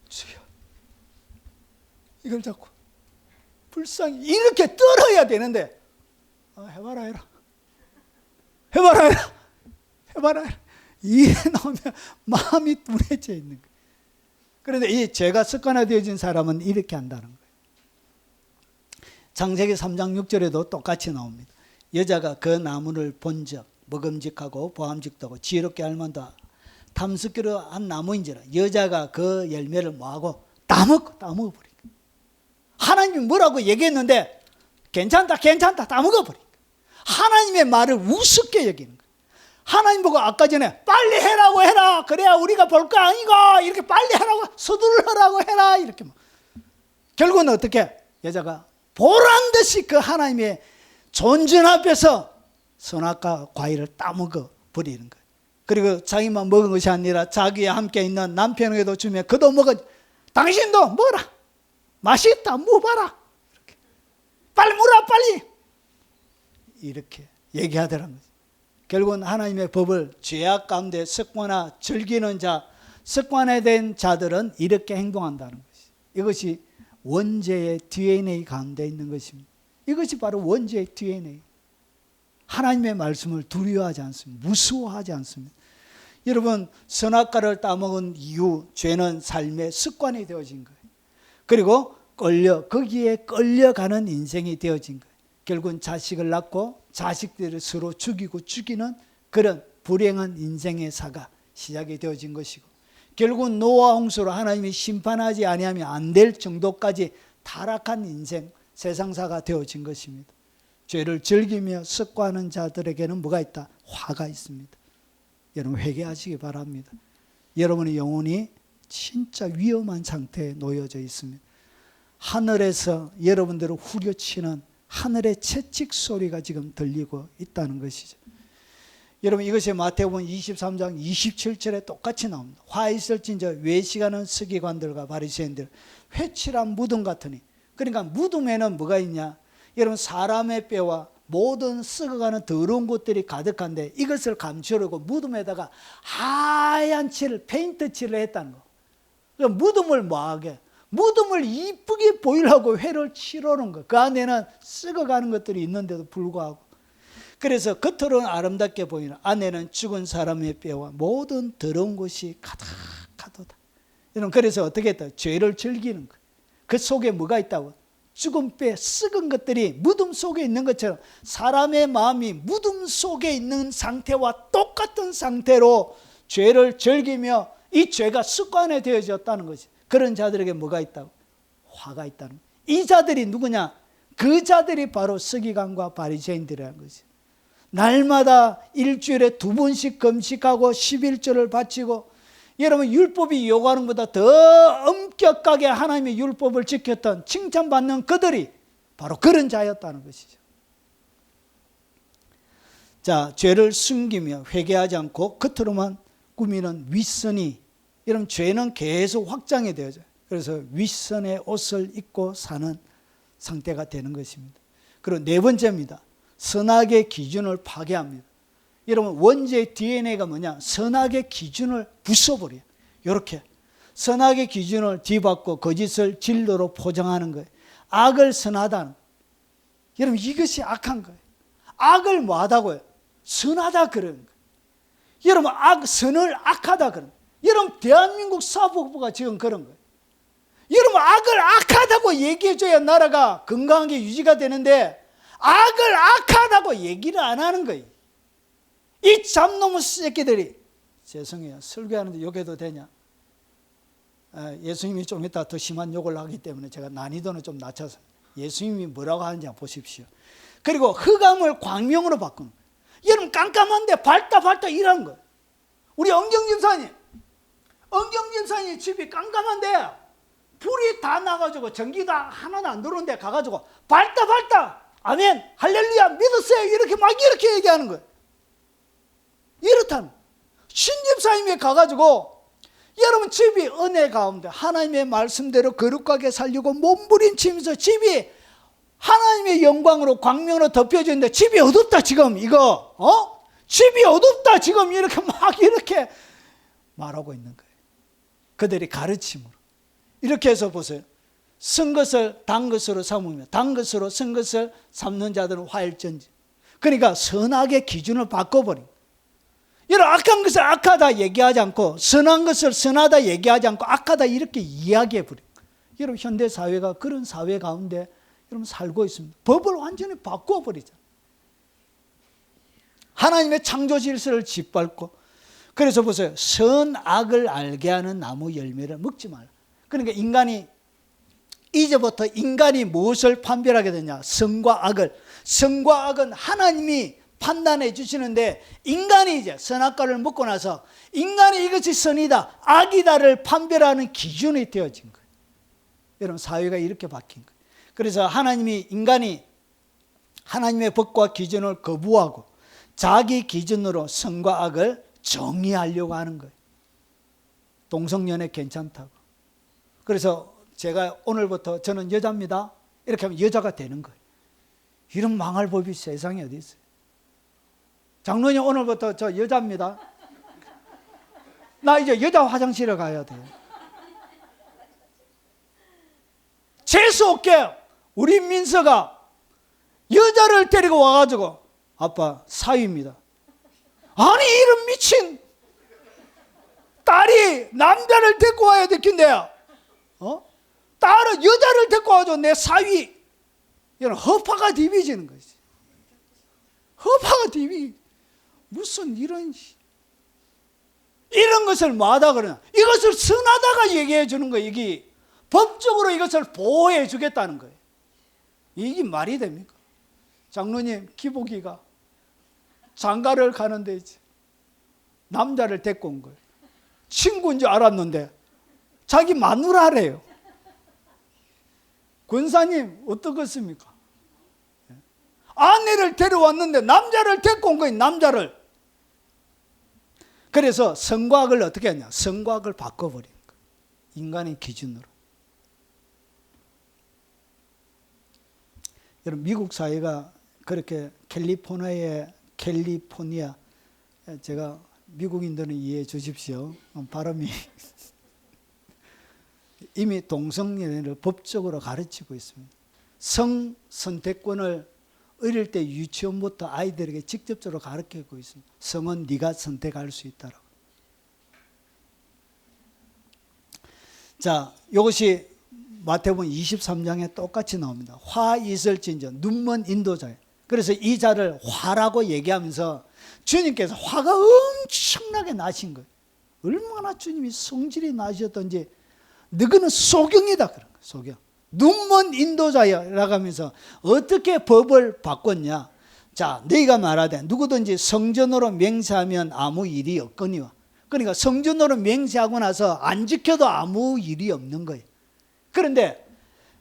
주여, 이걸 자꾸 불쌍히 이렇게 떨어야 되는데 해봐라 해라. 해봐라 해라. 해봐라 해라. 이래 나오면 마음이 둔해져 있는 거예요. 그런데 이 죄가 습관화되어진 사람은 이렇게 한다는 거예요. 창세기 3장 6절에도 똑같이 나옵니다. 여자가 그 나무를 본즉 먹음직하고 보암직도 하고 지혜롭게 할 만도 탐스기로 한 나무인지라 여자가 그 열매를 뭐하고 따먹어버린 거예요. 하나님이 뭐라고 얘기했는데 괜찮다 다 먹어버린 거예요. 하나님의 말을 우습게 여기는 거예요. 하나님 보고 아까 전에 빨리 해라고 해라. 그래야 우리가 볼 거 아니고 이렇게 빨리 하라고 서두르라고 해라. 이렇게 결국은 어떻게 여자가 보란 듯이 그 하나님의 존전 앞에서 선악과 과일을 따먹어 버리는 거예요. 그리고 자기만 먹은 것이 아니라 자기와 함께 있는 남편에게도 주면 그도 먹어. 당신도 먹어라. 맛있다. 먹어봐라. 이렇게. 빨리 먹어라 빨리. 이렇게 얘기하더라는 거죠. 결국은 하나님의 법을 죄악 가운데 습관화 즐기는 자, 습관화된 자들은 이렇게 행동한다는 것이. 이것이 원죄의 DNA 가운데 있는 것입니다. 이것이 바로 원죄의 DNA. 하나님의 말씀을 두려워하지 않습니다. 무서워하지 않습니다. 여러분, 선악과를 따먹은 이후 죄는 삶의 습관이 되어진 거예요. 그리고 거기에 끌려가는 인생이 되어진 거예요. 결국은 자식을 낳고 자식들을 서로 죽이고 죽이는 그런 불행한 인생의 사가 시작이 되어진 것이고, 결국은 노아 홍수로 하나님이 심판하지 아니하면 안 될 정도까지 타락한 인생, 세상사가 되어진 것입니다. 죄를 즐기며 습관하는 자들에게는 뭐가 있다? 화가 있습니다. 여러분, 회개하시기 바랍니다. 여러분의 영혼이 진짜 위험한 상태에 놓여져 있습니다. 하늘에서 여러분들을 후려치는 하늘의 채찍 소리가 지금 들리고 있다는 것이죠. 여러분, 이것이 마태복음 23장 27절에 똑같이 나옵니다. 화 있을진저 외식하는 서기관들과 바리새인들 회칠한 무덤 같으니. 그러니까 무덤에는 뭐가 있냐? 여러분, 사람의 뼈와 모든 썩어가는 더러운 것들이 가득한데 이것을 감추려고 무덤에다가 하얀 칠을, 페인트 칠을 했다는 거. 그러니까 무덤을 뭐하게? 무덤을 이쁘게 보이려고 회를 칠하는 거. 그 안에는 썩어가는 것들이 있는데도 불구하고. 그래서 겉으로는 아름답게 보이는 안에는 죽은 사람의 뼈와 모든 더러운 것이 가득하도다. 여러분, 그래서 어떻게 했다? 죄를 즐기는 거. 그 속에 뭐가 있다고? 죽은 뼈, 썩은 것들이 무덤 속에 있는 것처럼 사람의 마음이 무덤 속에 있는 상태와 똑같은 상태로 죄를 즐기며 이 죄가 습관에 되어졌다는 것이. 그런 자들에게 뭐가 있다고? 화가 있다는 거예요. 이 자들이 누구냐? 그 자들이 바로 서기관과 바리새인들이라는 거지. 날마다 일주일에 2번씩 금식하고 11조를 바치고, 여러분, 율법이 요구하는 것보다 더 엄격하게 하나님의 율법을 지켰던 칭찬받는 그들이 바로 그런 자였다는 것이죠. 자, 죄를 숨기며 회개하지 않고 겉으로만 꾸미는 윗선이, 여러분, 죄는 계속 확장이 되어져요. 그래서 윗선의 옷을 입고 사는 상태가 되는 것입니다. 그리고 네 번째입니다. 선악의 기준을 파괴합니다. 여러분, 원죄의 DNA가 뭐냐? 선악의 기준을 부숴버려요. 이렇게 선악의 기준을 뒤바꿔 거짓을 진로로 포장하는 거예요. 악을 선하다는 거예요. 여러분, 이것이 악한 거예요. 악을 뭐하다고요? 선하다 그러는 거예요. 여러분, 선을 악하다 그러는 거예요. 여러분, 대한민국 사법부가 지금 그런 거예요. 여러분, 악을 악하다고 얘기해줘야 나라가 건강하게 유지가 되는데 악을 악하다고 얘기를 안 하는 거예요. 이 잡놈의 새끼들이, 죄송해요, 설교하는데 욕해도 되냐? 예수님이 좀 이따 더 심한 욕을 하기 때문에 제가 난이도는 좀 낮춰서, 예수님이 뭐라고 하는지 한번 보십시오. 그리고 흑암을 광명으로 바꾸는 거예요. 여러분, 깜깜한데 밝다 이러는 거예요. 우리 엉경 집사님 집이 깜깜한데 불이 다 나가지고 전기가 하나도 안 들어오는데 가가지고 밝다 아멘 할렐루야 믿었어요 이렇게 막 이렇게 얘기하는 거예요. 이렇다는 신집사님이 가가지고, 여러분 집이 은혜 가운데 하나님의 말씀대로 거룩하게 살리고 몸부림치면서 집이 하나님의 영광으로 광명으로 덮여지는데 집이 어둡다 지금 이거 집이 어둡다 지금 이렇게 막 이렇게 말하고 있는 거예요. 그들이 가르침으로. 이렇게 해서 보세요. 쓴 것을 단 것으로 삼으며 단 것으로 쓴 것을 삼는 자들은 화일전지. 그러니까 선악의 기준을 바꿔버린 거예요. 여러분, 악한 것을 악하다 얘기하지 않고 선한 것을 선하다 얘기하지 않고 악하다 이렇게 이야기해버린 거예요. 여러분, 현대사회가 그런 사회 가운데 여러분 살고 있습니다. 법을 완전히 바꿔버리잖아요. 하나님의 창조 질서를 짓밟고. 그래서 보세요. 선악을 알게 하는 나무 열매를 먹지 말라. 그러니까 이제부터 인간이 무엇을 판별하게 되냐? 선과 악을. 선과 악은 하나님이 판단해 주시는데, 인간이 이제 선악과를 먹고 나서 인간이 이것이 선이다 악이다를 판별하는 기준이 되어진 거예요. 여러분, 사회가 이렇게 바뀐 거예요. 그래서 인간이 하나님의 법과 기준을 거부하고 자기 기준으로 선과 악을 정의하려고 하는 거예요. 동성연애 괜찮다고. 그래서 제가 오늘부터 저는 여자입니다 이렇게 하면 여자가 되는 거예요. 이런 망할 법이 세상에 어디 있어요. 장로님, 오늘부터 저 여자입니다. 나 이제 여자 화장실에 가야 돼요. 재수없게 우리 민서가 여자를 데리고 와가지고, 아빠 사위입니다. 아니, 이런 미친 딸이 남자를 데리고 와야 되겠네요. 딸은 여자를 데리고 와가지고 내 사위. 이런 허파가 디비지는 거지. 허파가 디비. 무슨 이런 것을 뭐하다 그러냐? 이것을 선하다가 얘기해 주는 거예요. 이게 법적으로 이것을 보호해 주겠다는 거예요. 이게 말이 됩니까? 장로님, 기복이가 장가를 가는데 이제 남자를 데리고 온 거예요. 친구인 줄 알았는데 자기 마누라래요. 권사님, 어떻겠습니까? 아내를 데려왔는데 남자를 데리고 온 거예요. 남자를. 그래서 선과 악을 어떻게 하냐? 선과 악을 바꿔버리는 거예요. 인간의 기준으로. 여러분, 미국 사회가 그렇게 캘리포니아, 제가 미국인들은 이해해 주십시오. 발음이 이미 동성연애를 법적으로 가르치고 있습니다. 성 선택권을 어릴 때 유치원부터 아이들에게 직접적으로 가르치고 있습니다. 성은 네가 선택할 수 있다고. 자, 이것이 마태복음 23장에 똑같이 나옵니다. 화 있을진저, 눈먼 인도자예요. 그래서 이 자를 화라고 얘기하면서 주님께서 화가 엄청나게 나신 거예요. 얼마나 주님이 성질이 나셨던지, 너희는 소경이다 그런 거예요. 소경. 눈먼 인도자라고 하면서 어떻게 법을 바꿨냐? 자, 너희가 말하되 누구든지 성전으로 맹세하면 아무 일이 없거니와. 그러니까 성전으로 맹세하고 나서 안 지켜도 아무 일이 없는 거예요. 그런데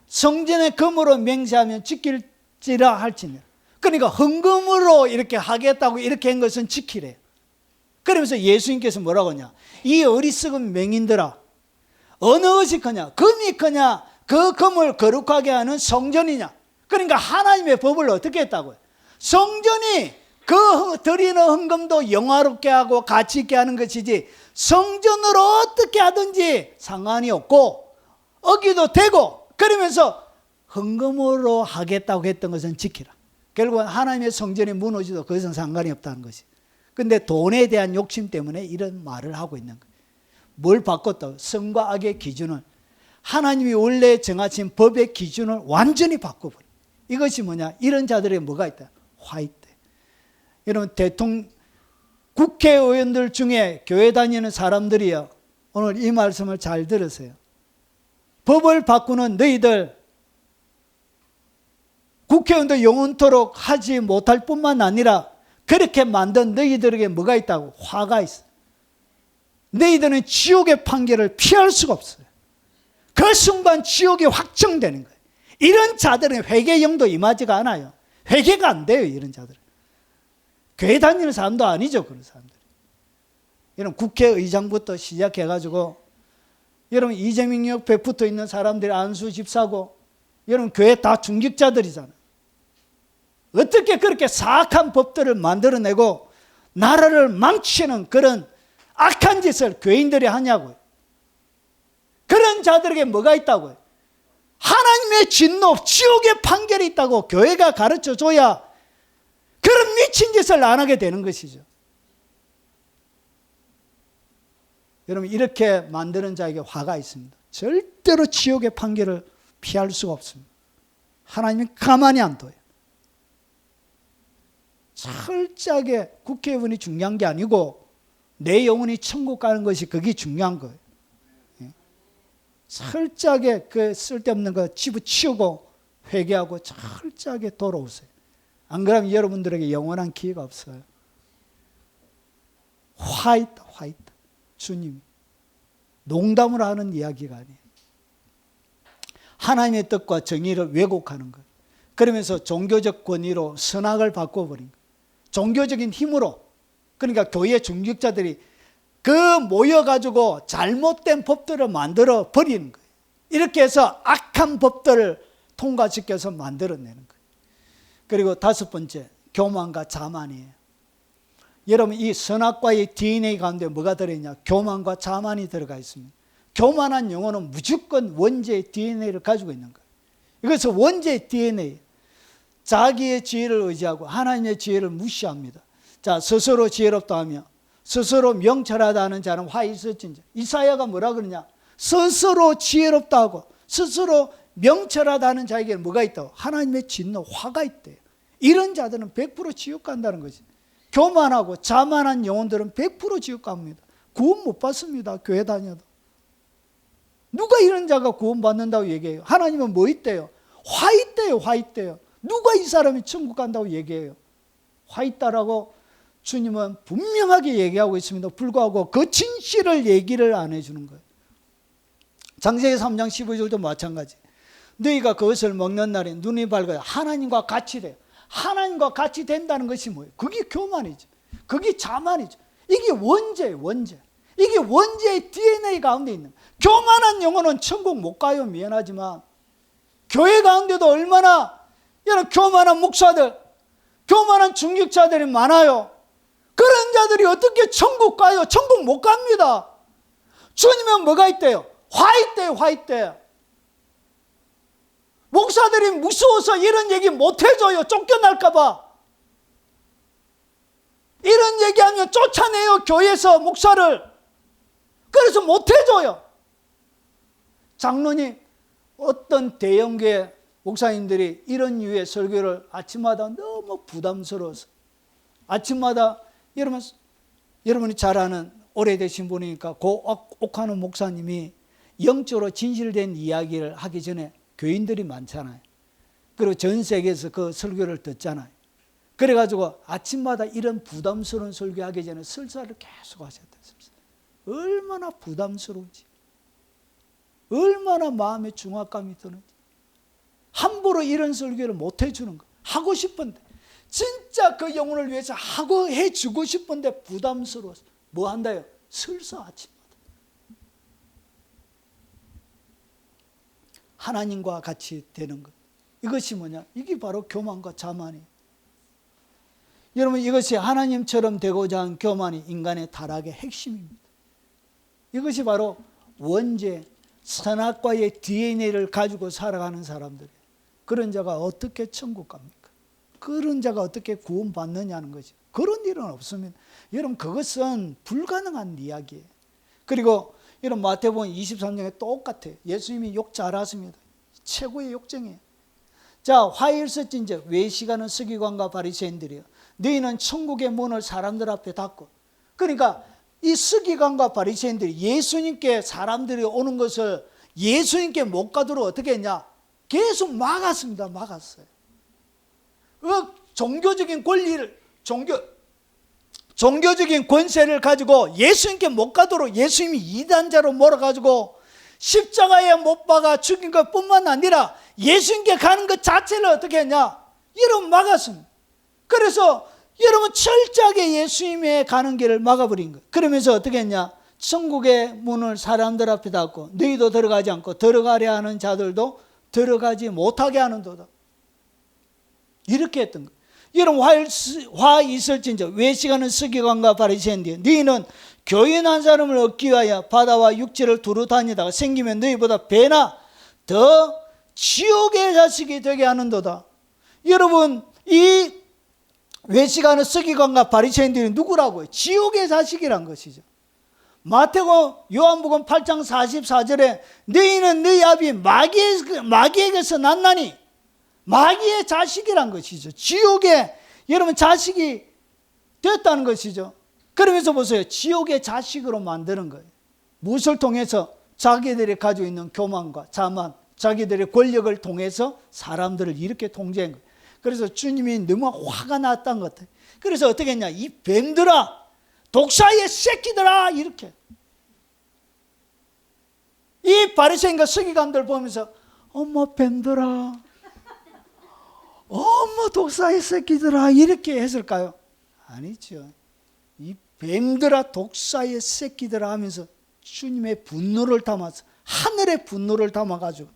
성전의 금으로 맹세하면 지킬지라 할지니라. 그러니까 헌금으로 이렇게 하겠다고 이렇게 한 것은 지키래요. 그러면서 예수님께서 뭐라고 하냐? 이 어리석은 맹인들아, 어느 것이 크냐? 금이 크냐? 그 금을 거룩하게 하는 성전이냐? 그러니까 하나님의 법을 어떻게 했다고요? 성전이 그 드리는 헌금도 영화롭게 하고 가치 있게 하는 것이지, 성전으로 어떻게 하든지 상관이 없고 어기도 되고, 그러면서 헌금으로 하겠다고 했던 것은 지키라. 결국은 하나님의 성전이 무너지도 그것은 상관이 없다는 것이. 근데 돈에 대한 욕심 때문에 이런 말을 하고 있는 거예요. 뭘 바꿨다고? 선과 악의 기준을, 하나님이 원래 정하신 법의 기준을 완전히 바꿔버려. 이것이 뭐냐? 이런 자들에게 뭐가 있다? 화 있대. 여러분, 국회의원들 중에 교회 다니는 사람들이요, 오늘 이 말씀을 잘 들으세요. 법을 바꾸는 너희들 국회의원도 영원토록 하지 못할 뿐만 아니라 그렇게 만든 너희들에게 뭐가 있다고? 화가 있어. 너희들은 지옥의 판결을 피할 수가 없어요. 그 순간 지옥이 확정되는 거예요. 이런 자들은 회개 영도 임하지가 않아요. 회개가 안 돼요, 이런 자들은. 교회 다니는 사람도 아니죠, 그런 사람들. 여러분, 국회의장부터 시작해가지고, 여러분, 이재명 옆에 붙어 있는 사람들이 안수 집사고, 여러분, 교회 다 중직자들이잖아요. 어떻게 그렇게 사악한 법들을 만들어내고, 나라를 망치는 그런 악한 짓을 교인들이 하냐고요. 그런 자들에게 뭐가 있다고요? 하나님의 진노, 지옥의 판결이 있다고 교회가 가르쳐줘야 그런 미친 짓을 안 하게 되는 것이죠. 여러분, 이렇게 만드는 자에게 화가 있습니다. 절대로 지옥의 판결을 피할 수가 없습니다. 하나님이 가만히 안 둬요. 철저하게 국회의원이 중요한 게 아니고 내 영혼이 천국 가는 것이 그게 중요한 거예요. 철저하게 그 쓸데없는 거 집어치우고 회개하고 철저하게 돌아오세요. 안 그러면 여러분들에게 영원한 기회가 없어요. 화 있다, 화 있다. 주님, 농담으로 하는 이야기가 아니에요. 하나님의 뜻과 정의를 왜곡하는 거예요. 그러면서 종교적 권위로 선악을 바꿔버린 거예요. 종교적인 힘으로, 그러니까 교회 중직자들이 그 모여가지고 잘못된 법들을 만들어 버리는 거예요. 이렇게 해서 악한 법들을 통과시켜서 만들어내는 거예요. 그리고 다섯 번째, 교만과 자만이에요. 여러분, 이 선악과의 DNA 가운데 뭐가 들어있냐? 교만과 자만이 들어가 있습니다. 교만한 영혼은 무조건 원죄의 DNA를 가지고 있는 거예요. 이것은 원죄의 DNA. 자기의 지혜를 의지하고 하나님의 지혜를 무시합니다. 자, 스스로 지혜롭다 하며 스스로 명철하다 하는 자는 화 있을진저. 이사야가 뭐라 그러냐? 스스로 지혜롭다 하고 스스로 명철하다 하는 자에게는 뭐가 있다고? 하나님의 진노, 화가 있대요. 이런 자들은 100% 지옥 간다는 거지. 교만하고 자만한 영혼들은 100% 지옥 갑니다. 구원 못 받습니다, 교회 다녀도. 누가 이런 자가 구원 받는다고 얘기해요? 하나님은 뭐 있대요? 화 있대요, 화 있대요. 누가 이 사람이 천국 간다고 얘기해요? 화 있다라고 주님은 분명하게 얘기하고 있습니다. 불구하고 그 진실을 얘기를 안 해주는 거예요. 창세기 3장 15절도 마찬가지. 너희가 그것을 먹는 날에 눈이 밝아요. 하나님과 같이 돼요. 하나님과 같이 된다는 것이 뭐예요? 그게 교만이죠. 그게 자만이죠. 이게 원죄예요, 원죄. 이게 원죄의 DNA 가운데 있는 거예요. 교만한 영혼은 천국 못 가요. 미안하지만 교회 가운데도 얼마나 이런 교만한 목사들, 교만한 중직자들이 많아요. 그런 자들이 어떻게 천국 가요? 천국 못 갑니다. 주님은 뭐가 있대요? 화 있대요, 화 있대요. 목사들이 무서워서 이런 얘기 못 해줘요. 쫓겨날까 봐. 이런 얘기하면 쫓아내요, 교회에서 목사를. 그래서 못 해줘요. 장로님, 어떤 대형교회 목사님들이 이런 유의 설교를 아침마다 너무 부담스러워서 아침마다 여러분이 잘 아는 오래되신 분이니까 옥하는 목사님이 영적으로 진실된 이야기를 하기 전에 교인들이 많잖아요. 그리고 전 세계에서 그 설교를 듣잖아요. 그래가지고 아침마다 이런 부담스러운 설교하기 전에 설사를 계속 하셨다. 얼마나 부담스러운지, 얼마나 마음에 중압감이 드는지. 함부로 이런 설교를 못 해주는 거. 하고 싶은데, 진짜 그 영혼을 위해서 하고 해주고 싶은데 부담스러워서 뭐 한다요? 설사 아침마다. 하나님과 같이 되는 것. 이것이 뭐냐? 이게 바로 교만과 자만이에요. 여러분, 이것이 하나님처럼 되고자 하는 교만이 인간의 타락의 핵심입니다. 이것이 바로 원죄, 선악과의 DNA를 가지고 살아가는 사람들이에요. 그런 자가 어떻게 천국 갑니까? 그런 자가 어떻게 구원받느냐는 거죠. 그런 일은 없습니다. 여러분, 그것은 불가능한 이야기예요. 그리고 이런 마태복음 23장에 똑같아요. 예수님이 욕 잘하십니다. 최고의 욕정이에요. 자, 화일서진저 외식하는 서기관과 바리새인들이요, 너희는 천국의 문을 사람들 앞에 닫고. 그러니까 이 서기관과 바리새인들이 예수님께 사람들이 오는 것을 예수님께 못 가도록 어떻게 했냐? 계속 막았습니다. 막았어요. 종교적인 권리를, 종교적인 권세를 가지고 예수님께 못 가도록 예수님이 이단자로 몰아가지고 십자가에 못 박아 죽인 것 뿐만 아니라 예수님께 가는 것 자체를 어떻게 했냐? 여러분 막았습니다. 그래서 여러분 철저하게 예수님에 가는 길을 막아버린 거예요. 그러면서 어떻게 했냐? 천국의 문을 사람들 앞에 닫고 너희도 들어가지 않고 들어가려 하는 자들도 들어가지 못하게 하는도다. 이렇게 했던 거예요. 여러분 화 있을진저 외식하는 서기관과 바리새인들, 너희는 교인 한 사람을 얻기 위하여 바다와 육지를 두루 다니다가 생기면 너희보다 배나 더 지옥의 자식이 되게 하는도다. 여러분 이 외식하는 서기관과 바리새인들이 누구라고요? 지옥의 자식이란 것이죠. 마태복음 요한복음 8장 44절에 너희는 너희 아비 마귀에게서 났나니, 마귀의 자식이란 것이죠. 지옥의 여러분 자식이 됐다는 것이죠. 그러면서 보세요. 지옥의 자식으로 만드는 거예요. 무엇을 통해서? 자기들이 가지고 있는 교만과 자만, 자기들의 권력을 통해서 사람들을 이렇게 통제한 거예요. 그래서 주님이 너무 화가 났던 것 같아요. 그래서 어떻게 했냐? 이 뱀들아, 독사의 새끼들아, 이렇게. 이 바리새인과 서기관들 보면서 어머 뱀들아, 어머 독사의 새끼들아, 이렇게 했을까요? 아니죠. 이 뱀들아, 독사의 새끼들아 하면서 주님의 분노를 담아서, 하늘의 분노를 담아가지고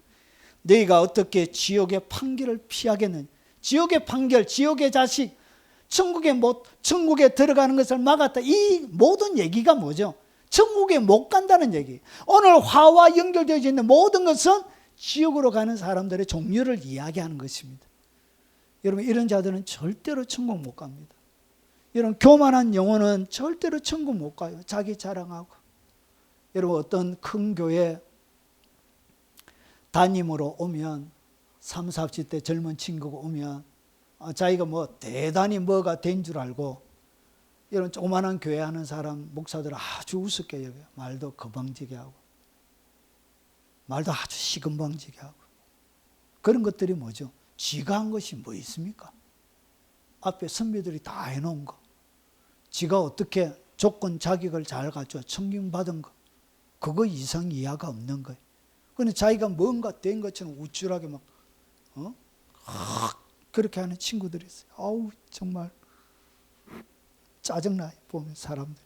너희가 어떻게 지옥의 판결을 피하겠느냐. 지옥의 판결, 지옥의 자식, 천국에 들어가는 것을 막았다. 이 모든 얘기가 뭐죠? 천국에 못 간다는 얘기. 오늘 화와 연결되어 있는 모든 것은 지옥으로 가는 사람들의 종류를 이야기하는 것입니다. 여러분 이런 자들은 절대로 천국 못 갑니다. 이런 교만한 영혼은 절대로 천국 못 가요. 자기 자랑하고. 여러분 어떤 큰 교회 담임으로 오면 3, 40대 젊은 친구가 오면 자기가 뭐 대단히 뭐가 된 줄 알고, 이런 조그만한 교회 하는 사람 목사들 아주 우습게 여겨요. 말도 거방지게 하고 말도 아주 시건방지게 하고. 그런 것들이 뭐죠? 지가 한 것이 뭐 있습니까? 앞에 선배들이 다 해놓은 거, 지가 어떻게 조건 자격을 잘 갖춰 청빙받은 거, 그거 이상 이하가 없는 거예요. 근데 자기가 뭔가 된 것처럼 우쭐하게 막 그렇게 하는 친구들이 있어요. 아우 정말 짜증나요. 보면 사람들이.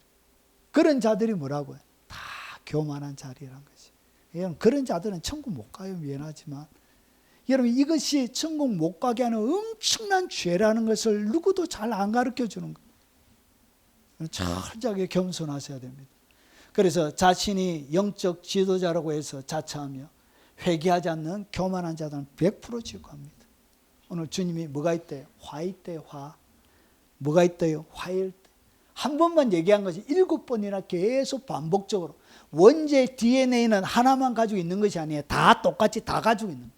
그런 자들이 뭐라고요? 다 교만한 자리란 것이. 여러분 그런 자들은 천국 못 가요. 미안하지만 여러분 이것이 천국 못 가게 하는 엄청난 죄라는 것을 누구도 잘 안 가르쳐 주는 거예요. 철저하게 겸손하셔야 됩니다. 그래서 자신이 영적 지도자라고 해서 자처하며 회개하지 않는 교만한 자들은 100% 지옥합니다. 오늘 주님이 뭐가 있대요? 화 있대요. 화. 뭐가 있대요? 화일 때. 한 번만 얘기한 것이 7번이나 계속 반복적으로. 원죄 DNA는 하나만 가지고 있는 것이 아니에요. 다 똑같이 다 가지고 있는 거예요.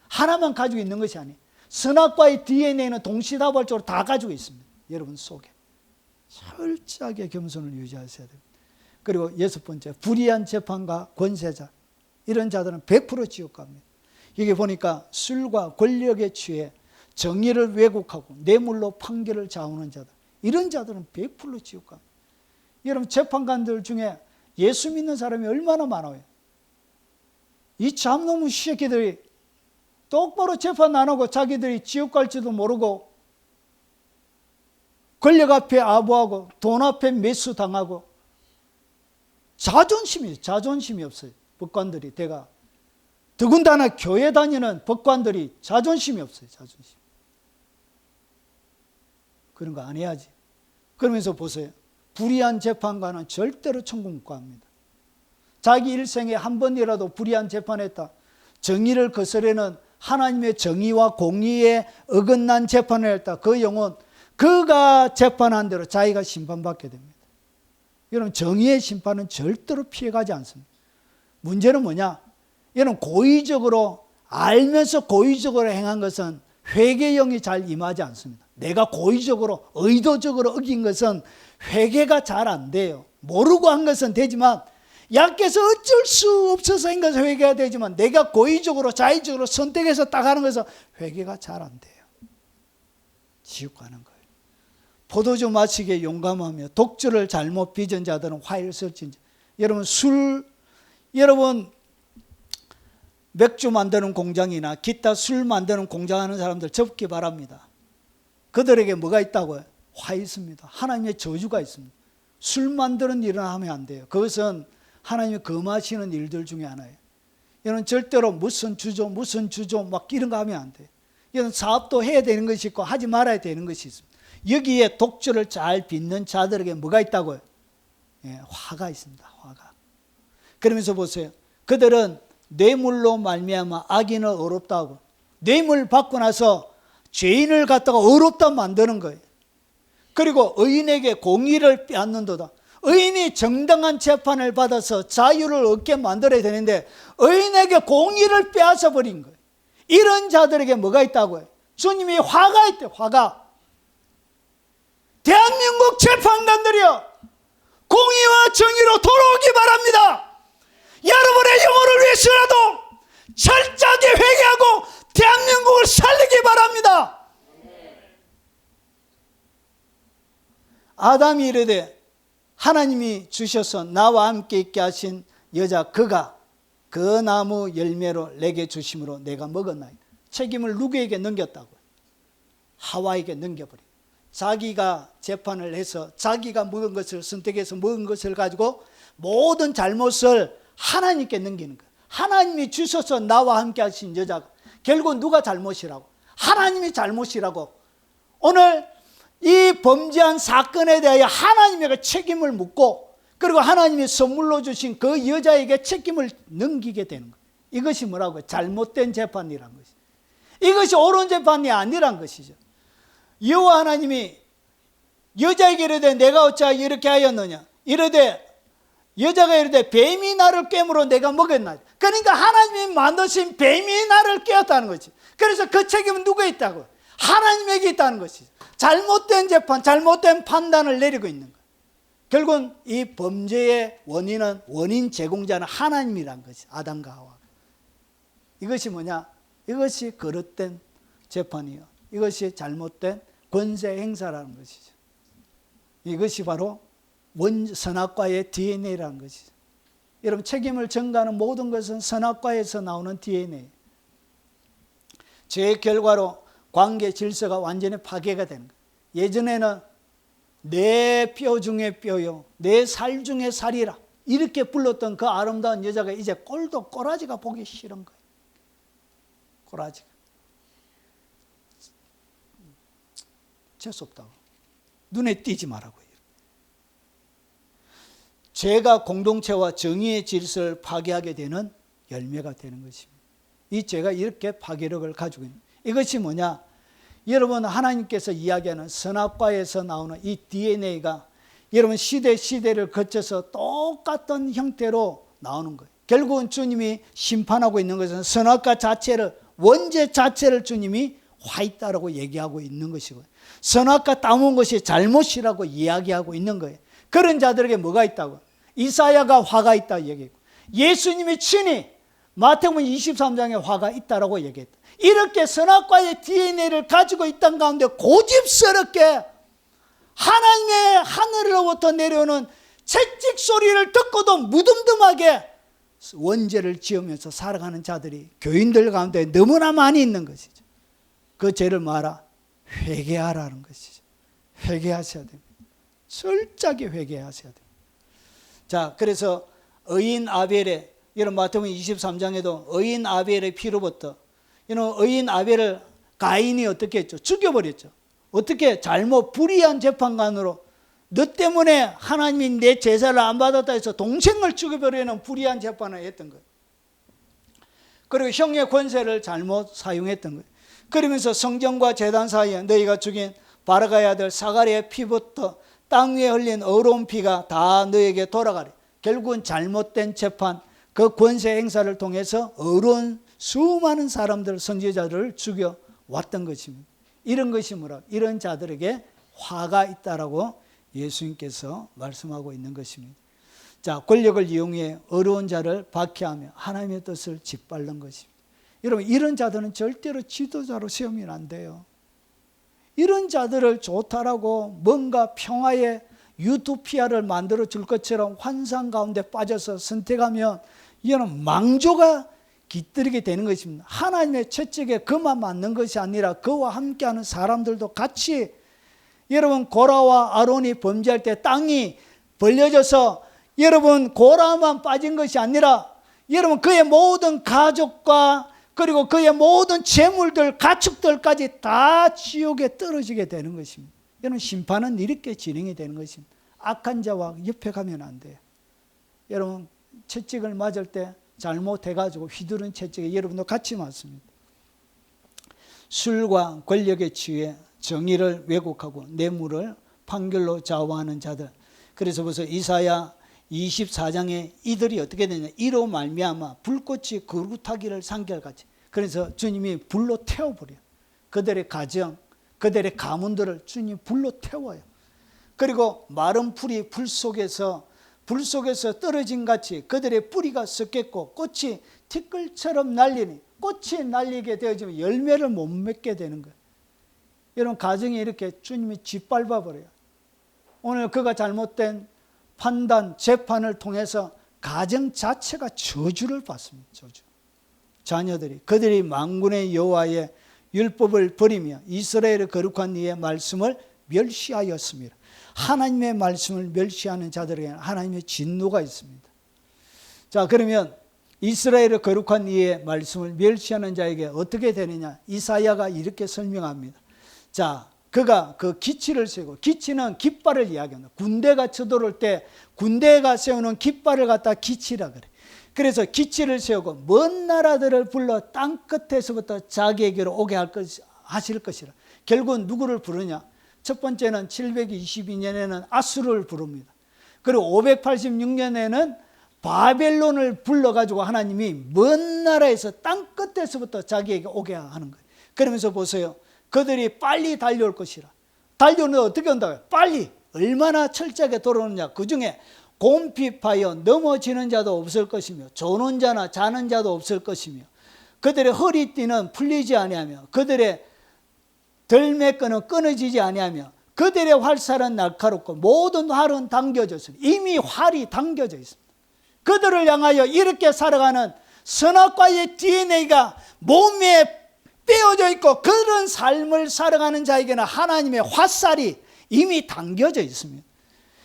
하나만 가지고 있는 것이 아니에요. 선악과의 DNA는 동시다발적으로 다 가지고 있습니다. 여러분 속에. 철저하게 겸손을 유지하셔야 됩니다. 그리고 6번째, 불의한 재판과 권세자. 이런 자들은 100% 지옥 갑니다. 여기 보니까 술과 권력에 취해 정의를 왜곡하고 뇌물로 판결을 좌우하는 자들, 이런 자들은 100% 지옥 갑니다. 여러분 재판관들 중에 예수 믿는 사람이 얼마나 많아요. 이 참놈의 새끼들이 똑바로 재판 안 하고 자기들이 지옥 갈지도 모르고 권력 앞에 아부하고 돈 앞에 매수당하고 자존심이 없어요. 법관들이 대가 더군다나 교회 다니는 법관들이 자존심이 없어요. 자존심. 그런 거 안 해야지. 그러면서 보세요. 불의한 재판관은 절대로 천국 못 갑니다. 자기 일생에 한 번이라도 불의한 재판했다, 정의를 거스르는 하나님의 정의와 공의에 어긋난 재판을 했다, 그 영혼, 그가 재판한 대로 자기가 심판받게 됩니다. 여러분 정의의 심판은 절대로 피해가지 않습니다. 문제는 뭐냐? 여러분 고의적으로 알면서 고의적으로 행한 것은 회개형이 잘 임하지 않습니다. 내가 고의적으로 의도적으로 어긴 것은 회개가 잘 안 돼요. 모르고 한 것은 되지만 약해서 어쩔 수 없어서 한 것은 회개가 되지만 내가 고의적으로 자의적으로 선택해서 딱 하는 것은 회개가 잘 안 돼요. 지옥 가는 거예요. 포도주 마시기에 용감하며 독주를 잘못 빚은 자들은 화를 설진지. 여러분 맥주 만드는 공장이나 기타 술 만드는 공장하는 사람들 접기 바랍니다. 그들에게 뭐가 있다고요? 화 있습니다. 하나님의 저주가 있습니다. 술 만드는 일은 하면 안 돼요. 그것은 하나님이 금하시는 일들 중에 하나예요. 이런 절대로 무슨 주조 막 이런 거 하면 안 돼요. 이런 사업도 해야 되는 것이 있고 하지 말아야 되는 것이 있습니다. 여기에 독주를 잘 빚는 자들에게 뭐가 있다고요? 예, 화가 있습니다. 화가. 그러면서 보세요. 그들은 뇌물로 말미암아 악인을 어렵다고, 뇌물 받고 나서 죄인을 갖다가 어렵다 만드는 거예요. 그리고 의인에게 공의를 빼앗는도다. 의인이 정당한 재판을 받아서 자유를 얻게 만들어야 되는데 의인에게 공의를 빼앗아 버린 거예요. 이런 자들에게 뭐가 있다고요? 주님이 화가 있대요. 화가. 대한민국 재판관들이여, 공의와 정의로 돌아오기 바랍니다. 여러분의 영혼을 위해서라도 철저하게 회개하고 대한민국을 살리기 바랍니다. 아담이 이르되 하나님이 주셔서 나와 함께 있게 하신 여자 그가 그 나무 열매로 내게 주심으로 내가 먹었나이다. 책임을 누구에게 넘겼다고요? 하와에게 넘겨버린. 자기가 재판을 해서 자기가 먹은 것을 선택해서 먹은 것을 가지고 모든 잘못을 하나님께 넘기는 거예요. 하나님이 주셔서 나와 함께 하신 여자가 결국 누가 잘못이라고? 하나님이 잘못이라고. 오늘 이 범죄한 사건에 대하여 하나님에게 책임을 묻고 그리고 하나님이 선물로 주신 그 여자에게 책임을 넘기게 되는 거예요. 이것이 뭐라고요? 잘못된 재판이란 것이. 이것이 옳은 재판이 아니란 것이죠. 여호와 하나님이 여자에게 이르되 내가 어찌 이렇게 하였느냐. 이르되 여자가 이르되 뱀이 나를 깨물어 내가 먹였나. 그러니까 하나님이 만드신 뱀이 나를 깨었다는 거지. 그래서 그 책임은 누구에 있다고요? 하나님에게 있다는 것이죠. 잘못된 재판, 잘못된 판단을 내리고 있는 거예요. 결국은 이 범죄의 원인 제공자는 하나님이란 것이 아담과 하와. 이것이 뭐냐? 이것이 거릇된 재판이요. 이것이 잘못된 권세 행사라는 것이죠. 이것이 바로 선악과의 DNA라는 것이죠. 여러분 책임을 전가하는 모든 것은 선악과에서 나오는 DNA. 죄의 결과로 관계 질서가 완전히 파괴가 되는 거예요. 예전에는 내 뼈 중에 뼈요, 내 살 중에 살이라 이렇게 불렀던 그 아름다운 여자가 이제 꼴도 꼬라지가 보기 싫은 거예요. 꼬라지가. 재수없다고. 눈에 띄지 말라고요. 죄가 공동체와 정의의 질서를 파괴하게 되는 열매가 되는 것입니다. 이 죄가 이렇게 파괴력을 가지고 있는 거예요. 이것이 뭐냐? 여러분 하나님께서 이야기하는 선악과에서 나오는 이 DNA가 여러분 시대를 거쳐서 똑같은 형태로 나오는 거예요. 결국은 주님이 심판하고 있는 것은 선악과 자체를, 원죄 자체를 주님이 화 있다라고 얘기하고 있는 것이고요. 선악과 따온 것이 잘못이라고 이야기하고 있는 거예요. 그런 자들에게 뭐가 있다고? 이사야가 화가 있다고 얘기했고 예수님이 친히 마태복음 23장에 화가 있다라고 얘기했다. 이렇게 선악과의 DNA를 가지고 있던 가운데 고집스럽게 하나님의 하늘로부터 내려오는 채찍 소리를 듣고도 무덤덤하게 원죄를 지으면서 살아가는 자들이 교인들 가운데 너무나 많이 있는 것이죠. 그 죄를 뭐하라? 회개하라는 것이죠. 회개하셔야 됩니다. 철저하게 회개하셔야 됩니다. 자, 그래서 의인 아벨의, 이런 마태복음 23장에도 의인 아벨의 피로부터, 이런 의인 아벨을 가인이 어떻게 했죠? 죽여버렸죠. 어떻게? 잘못 불의한 재판관으로 너 때문에 하나님이 내 제사를 안 받았다 해서 동생을 죽여버리는 불의한 재판을 했던 거예요. 그리고 형의 권세를 잘못 사용했던 거예요. 그러면서 성전과 제단 사이에 너희가 죽인 바르가의 아들 사가랴의 피부터 땅 위에 흘린 어려운 피가 다 너에게 돌아가리. 결국은 잘못된 재판, 그 권세 행사를 통해서 어려운 수많은 사람들, 선지자들을 죽여 왔던 것입니다. 이런 것이 뭐라? 이런 자들에게 화가 있다라고 예수님께서 말씀하고 있는 것입니다. 자, 권력을 이용해 어려운 자를 박해하며 하나님의 뜻을 짓밟는 것입니다. 여러분, 이런 자들은 절대로 지도자로 세우면 안 돼요. 이런 자들을 좋다라고 뭔가 평화의 유토피아를 만들어 줄 것처럼 환상 가운데 빠져서 선택하면 이거는 망조가 깃들이게 되는 것입니다. 하나님의 채찍에 그만 맞는 것이 아니라 그와 함께하는 사람들도 같이, 여러분 고라와 아론이 범죄할 때 땅이 벌려져서 여러분 고라만 빠진 것이 아니라 여러분 그의 모든 가족과 그리고 그의 모든 재물들, 가축들까지 다 지옥에 떨어지게 되는 것입니다. 여러분, 심판은 이렇게 진행이 되는 것입니다. 악한 자와 옆에 가면 안 돼요. 여러분, 채찍을 맞을 때 잘못해가지고 휘두른 채찍에 여러분도 같이 맞습니다. 술과 권력에 취해 정의를 왜곡하고 뇌물을 판결로 좌우하는 자들. 그래서 벌써 이사야 24장에 이들이 어떻게 되냐, 이로 말미암아 불꽃이 그루타기를 상결같이, 그래서 주님이 불로 태워버려요. 그들의 가정, 그들의 가문들을 주님이 불로 태워요. 그리고 마른 풀이 불 속에서 떨어진 같이 그들의 뿌리가 썩겠고 꽃이 티끌처럼 날리니, 꽃이 날리게 되어지면 열매를 못 맺게 되는 거예요. 여러분, 가정이 이렇게 주님이 짓밟아 버려요. 오늘 그가 잘못된 판단, 재판을 통해서 가정 자체가 저주를 받습니다. 저주. 자녀들이, 그들이 만군의 여호와의 율법을 버리며 이스라엘의 거룩한 이의 말씀을 멸시하였습니다. 하나님의 말씀을 멸시하는 자들에게는 하나님의 진노가 있습니다. 자, 그러면 이스라엘의 거룩한 이의 말씀을 멸시하는 자에게 어떻게 되느냐? 이사야가 이렇게 설명합니다. 자, 그가 그 기치를 세우고, 기치는 깃발을 이야기합니다. 군대가 쳐들어올 때 군대가 세우는 깃발을 갖다 기치라 그래. 그래서 기치를 세우고 먼 나라들을 불러 땅 끝에서부터 자기에게로 오게 하실 것이라. 결국 누구를 부르냐? 첫 번째는 722년에는 아수르를 부릅니다. 그리고 586년에는 바벨론을 불러가지고 하나님이 먼 나라에서 땅 끝에서부터 자기에게 오게 하는 거예요. 그러면서 보세요. 그들이 빨리 달려올 것이라. 달려오는데 어떻게 온다고요? 빨리. 얼마나 철저하게 돌아오느냐. 그 중에 곰핍하여 넘어지는 자도 없을 것이며 조는 자나 자는 자도 없을 것이며 그들의 허리띠는 풀리지 아니하며 그들의 덜매끈은 끊어지지 아니하며 그들의 활살은 날카롭고 모든 활은 당겨졌습니다. 이미 활이 당겨져 있습니다. 그들을 향하여 이렇게 살아가는 선악과의 DNA가 몸에 빼어져 있고 그런 삶을 살아가는 자에게는 하나님의 화살이 이미 당겨져 있습니다.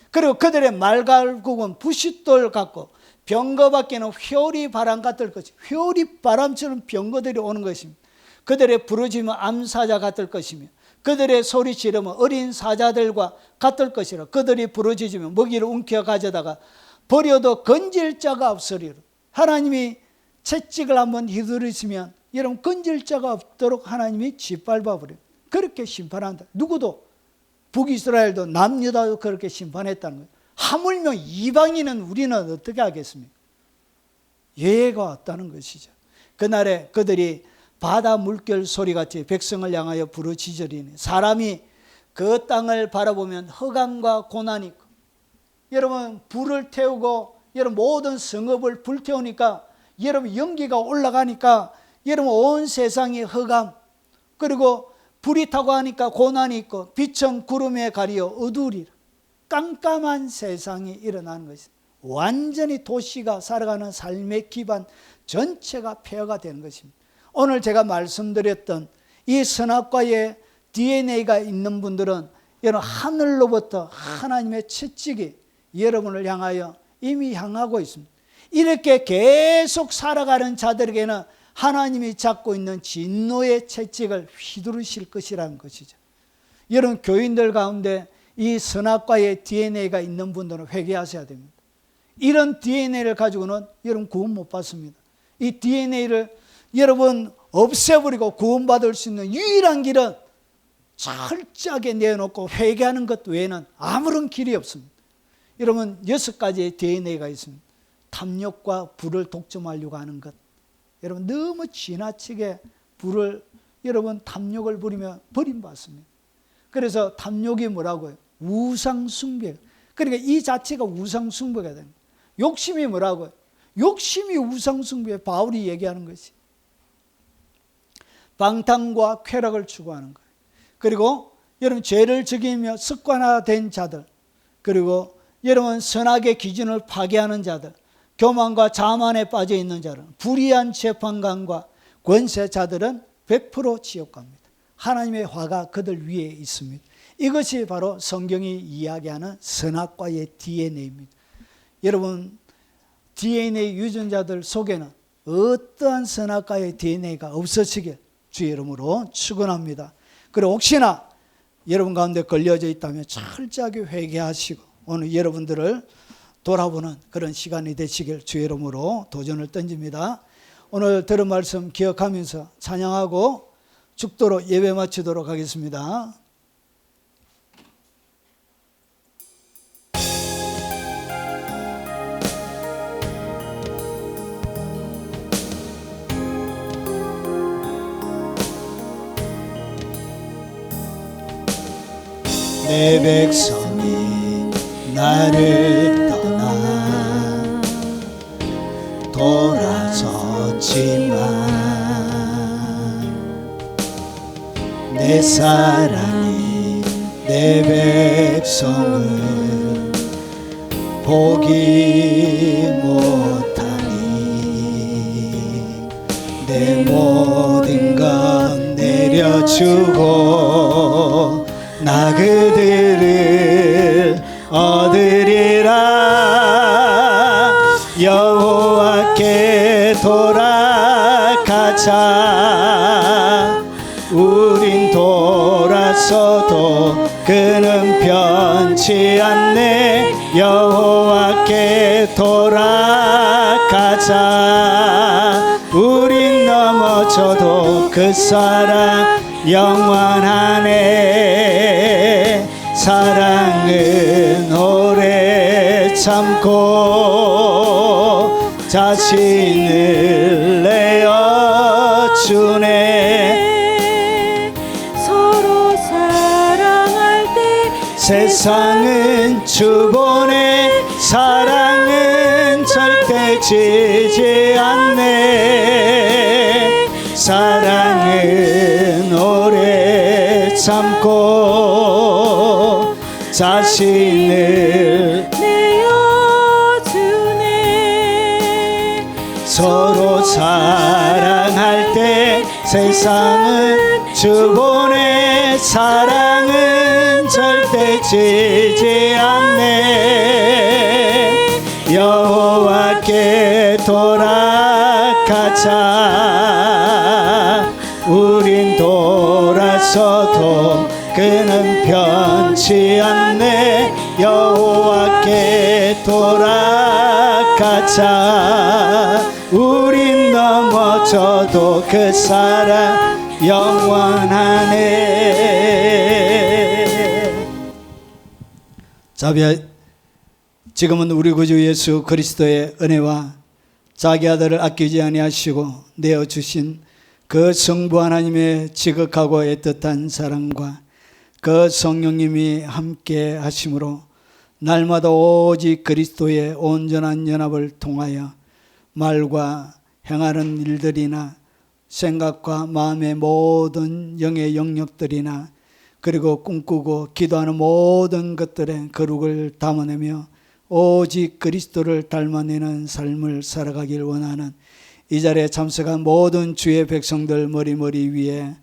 그리고 그들의 말갈국은 부싯돌 같고 병거밖에는 회오리 바람 같을 것이, 회오리 바람처럼 병거들이 오는 것입니다. 그들의 부르짖음은 암사자 같을 것이며 그들의 소리 지르면 어린 사자들과 같을 것이라. 그들이 부르짖으면 먹이를 움켜 가져다가 버려도 건질 자가 없으리라. 하나님이 채찍을 한번 휘두르시면 여러분 건질 자가 없도록 하나님이 짓밟아 버려요. 그렇게 심판한다. 누구도, 북이스라엘도 남유다도 그렇게 심판했다는 거예요. 하물며 이방인은 우리는 어떻게 하겠습니까? 예가 왔다는 것이죠. 그날에 그들이 바다 물결 소리같이 백성을 향하여 부르짖으리니 사람이 그 땅을 바라보면 허감과 고난이 있고, 여러분 불을 태우고 여러분 모든 성읍을 불태우니까 여러분 연기가 올라가니까 여러분 온 세상이 허감, 그리고 불이 타고 하니까 고난이 있고 빛은 구름에 가리어 어두우리라. 깜깜한 세상이 일어나는 것입니다. 완전히 도시가 살아가는 삶의 기반 전체가 폐허가 되는 것입니다. 오늘 제가 말씀드렸던 이 선악과의 DNA가 있는 분들은 여러분 하늘로부터 하나님의 채찍이 여러분을 향하여 이미 향하고 있습니다. 이렇게 계속 살아가는 자들에게는 하나님이 잡고 있는 진노의 채찍을 휘두르실 것이라는 것이죠. 여러분 교인들 가운데 이 선악과의 DNA가 있는 분들은 회개하셔야 됩니다. 이런 DNA를 가지고는 여러분 구원 못 받습니다. 이 DNA를 여러분 없애버리고 구원받을 수 있는 유일한 길은 철저하게 내어놓고 회개하는 것 외에는 아무런 길이 없습니다. 여러분 6가지의 DNA가 있습니다. 탐욕과 불을 독점하려고 하는 것. 여러분 너무 지나치게 불을 여러분 탐욕을 부리며 버림받습니다. 그래서 탐욕이 뭐라고요? 우상숭배. 그러니까 이 자체가 우상숭배가 되는 거예요. 욕심이 뭐라고요? 욕심이 우상숭배. 바울이 얘기하는 것이 방탕과 쾌락을 추구하는 거예요. 그리고 여러분 죄를 즐기며 습관화된 자들, 그리고 여러분 선악의 기준을 파괴하는 자들, 교만과 자만에 빠져 있는 자들, 불의한 재판관과 권세자들은 100% 지옥 갑니다. 하나님의 화가 그들 위에 있습니다. 이것이 바로 성경이 이야기하는 선악과의 DNA입니다. 여러분 DNA 유전자들 속에는 어떠한 선악과의 DNA가 없어지길 주의 이름으로 축원합니다. 그리고 혹시나 여러분 가운데 걸려져 있다면 철저하게 회개하시고 오늘 여러분들을 돌아보는 그런 시간이 되시길 주의 이름으로 도전을 던집니다. 오늘 들은 말씀 기억하면서 찬양하고 축도로 예배 마치도록 하겠습니다. 내 백성이 나를 떠나 돌아섰지만 내 사랑이 내 백성을 보기 못하니 내 모든 것 내려주고 나 그들을 얻으리라. 여호와께 돌아가자. 우린 돌아서도 그는 변치 않네. 여호와께 돌아가자. 우린 넘어져도 그 사랑 영원하네. 사랑은 오래 참고 자신을 내어주네.
서로 사랑할 때
세상은 주보네. 사랑은 절대 지지 않네. 사랑은 오래 참고 자신을
내어주네.
서로 사랑할 때 세상은 주보네. 사랑은 절대 지지 않네. 여호와께 돌아가자. 우린 돌아서도 그는 변치 않네. 여호와께 돌아가자. 우린 넘어져도 그 사랑 영원하네. 자비하 지금은 우리 구주 예수 그리스도의 은혜와 자기 아들을 아끼지 아니하시고 내어주신 그 성부 하나님의 지극하고 애틋한 사랑과 그 성령님이 함께 하심으로 날마다 오직 그리스도의 온전한 연합을 통하여 말과 행하는 일들이나 생각과 마음의 모든 영의 영역들이나 그리고 꿈꾸고 기도하는 모든 것들의 거룩을 담아내며 오직 그리스도를 닮아내는 삶을 살아가길 원하는 이 자리에 참석한 모든 주의 백성들 머리 위에,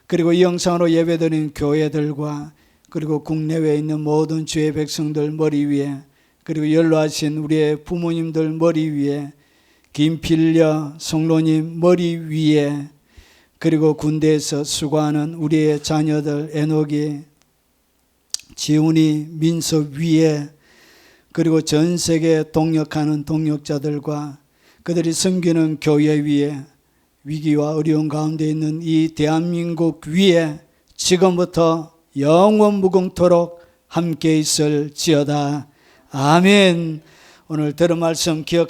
그리고 이 영상으로 예배드리는 교회들과 그리고 국내외에 있는 모든 주의 백성들 머리 위에, 그리고 연로하신 우리의 부모님들 머리 위에, 김필려 성로님 머리 위에, 그리고 군대에서 수고하는 우리의 자녀들 에녹이, 지훈이, 민석 위에, 그리고 전 세계에 동역하는 동역자들과 그들이 섬기는 교회 위에, 위기와 어려운 가운데 있는 이 대한민국 위에 지금부터 영원 무궁토록 함께 있을지어다. 아멘. 오늘 들은 말씀 기억하면서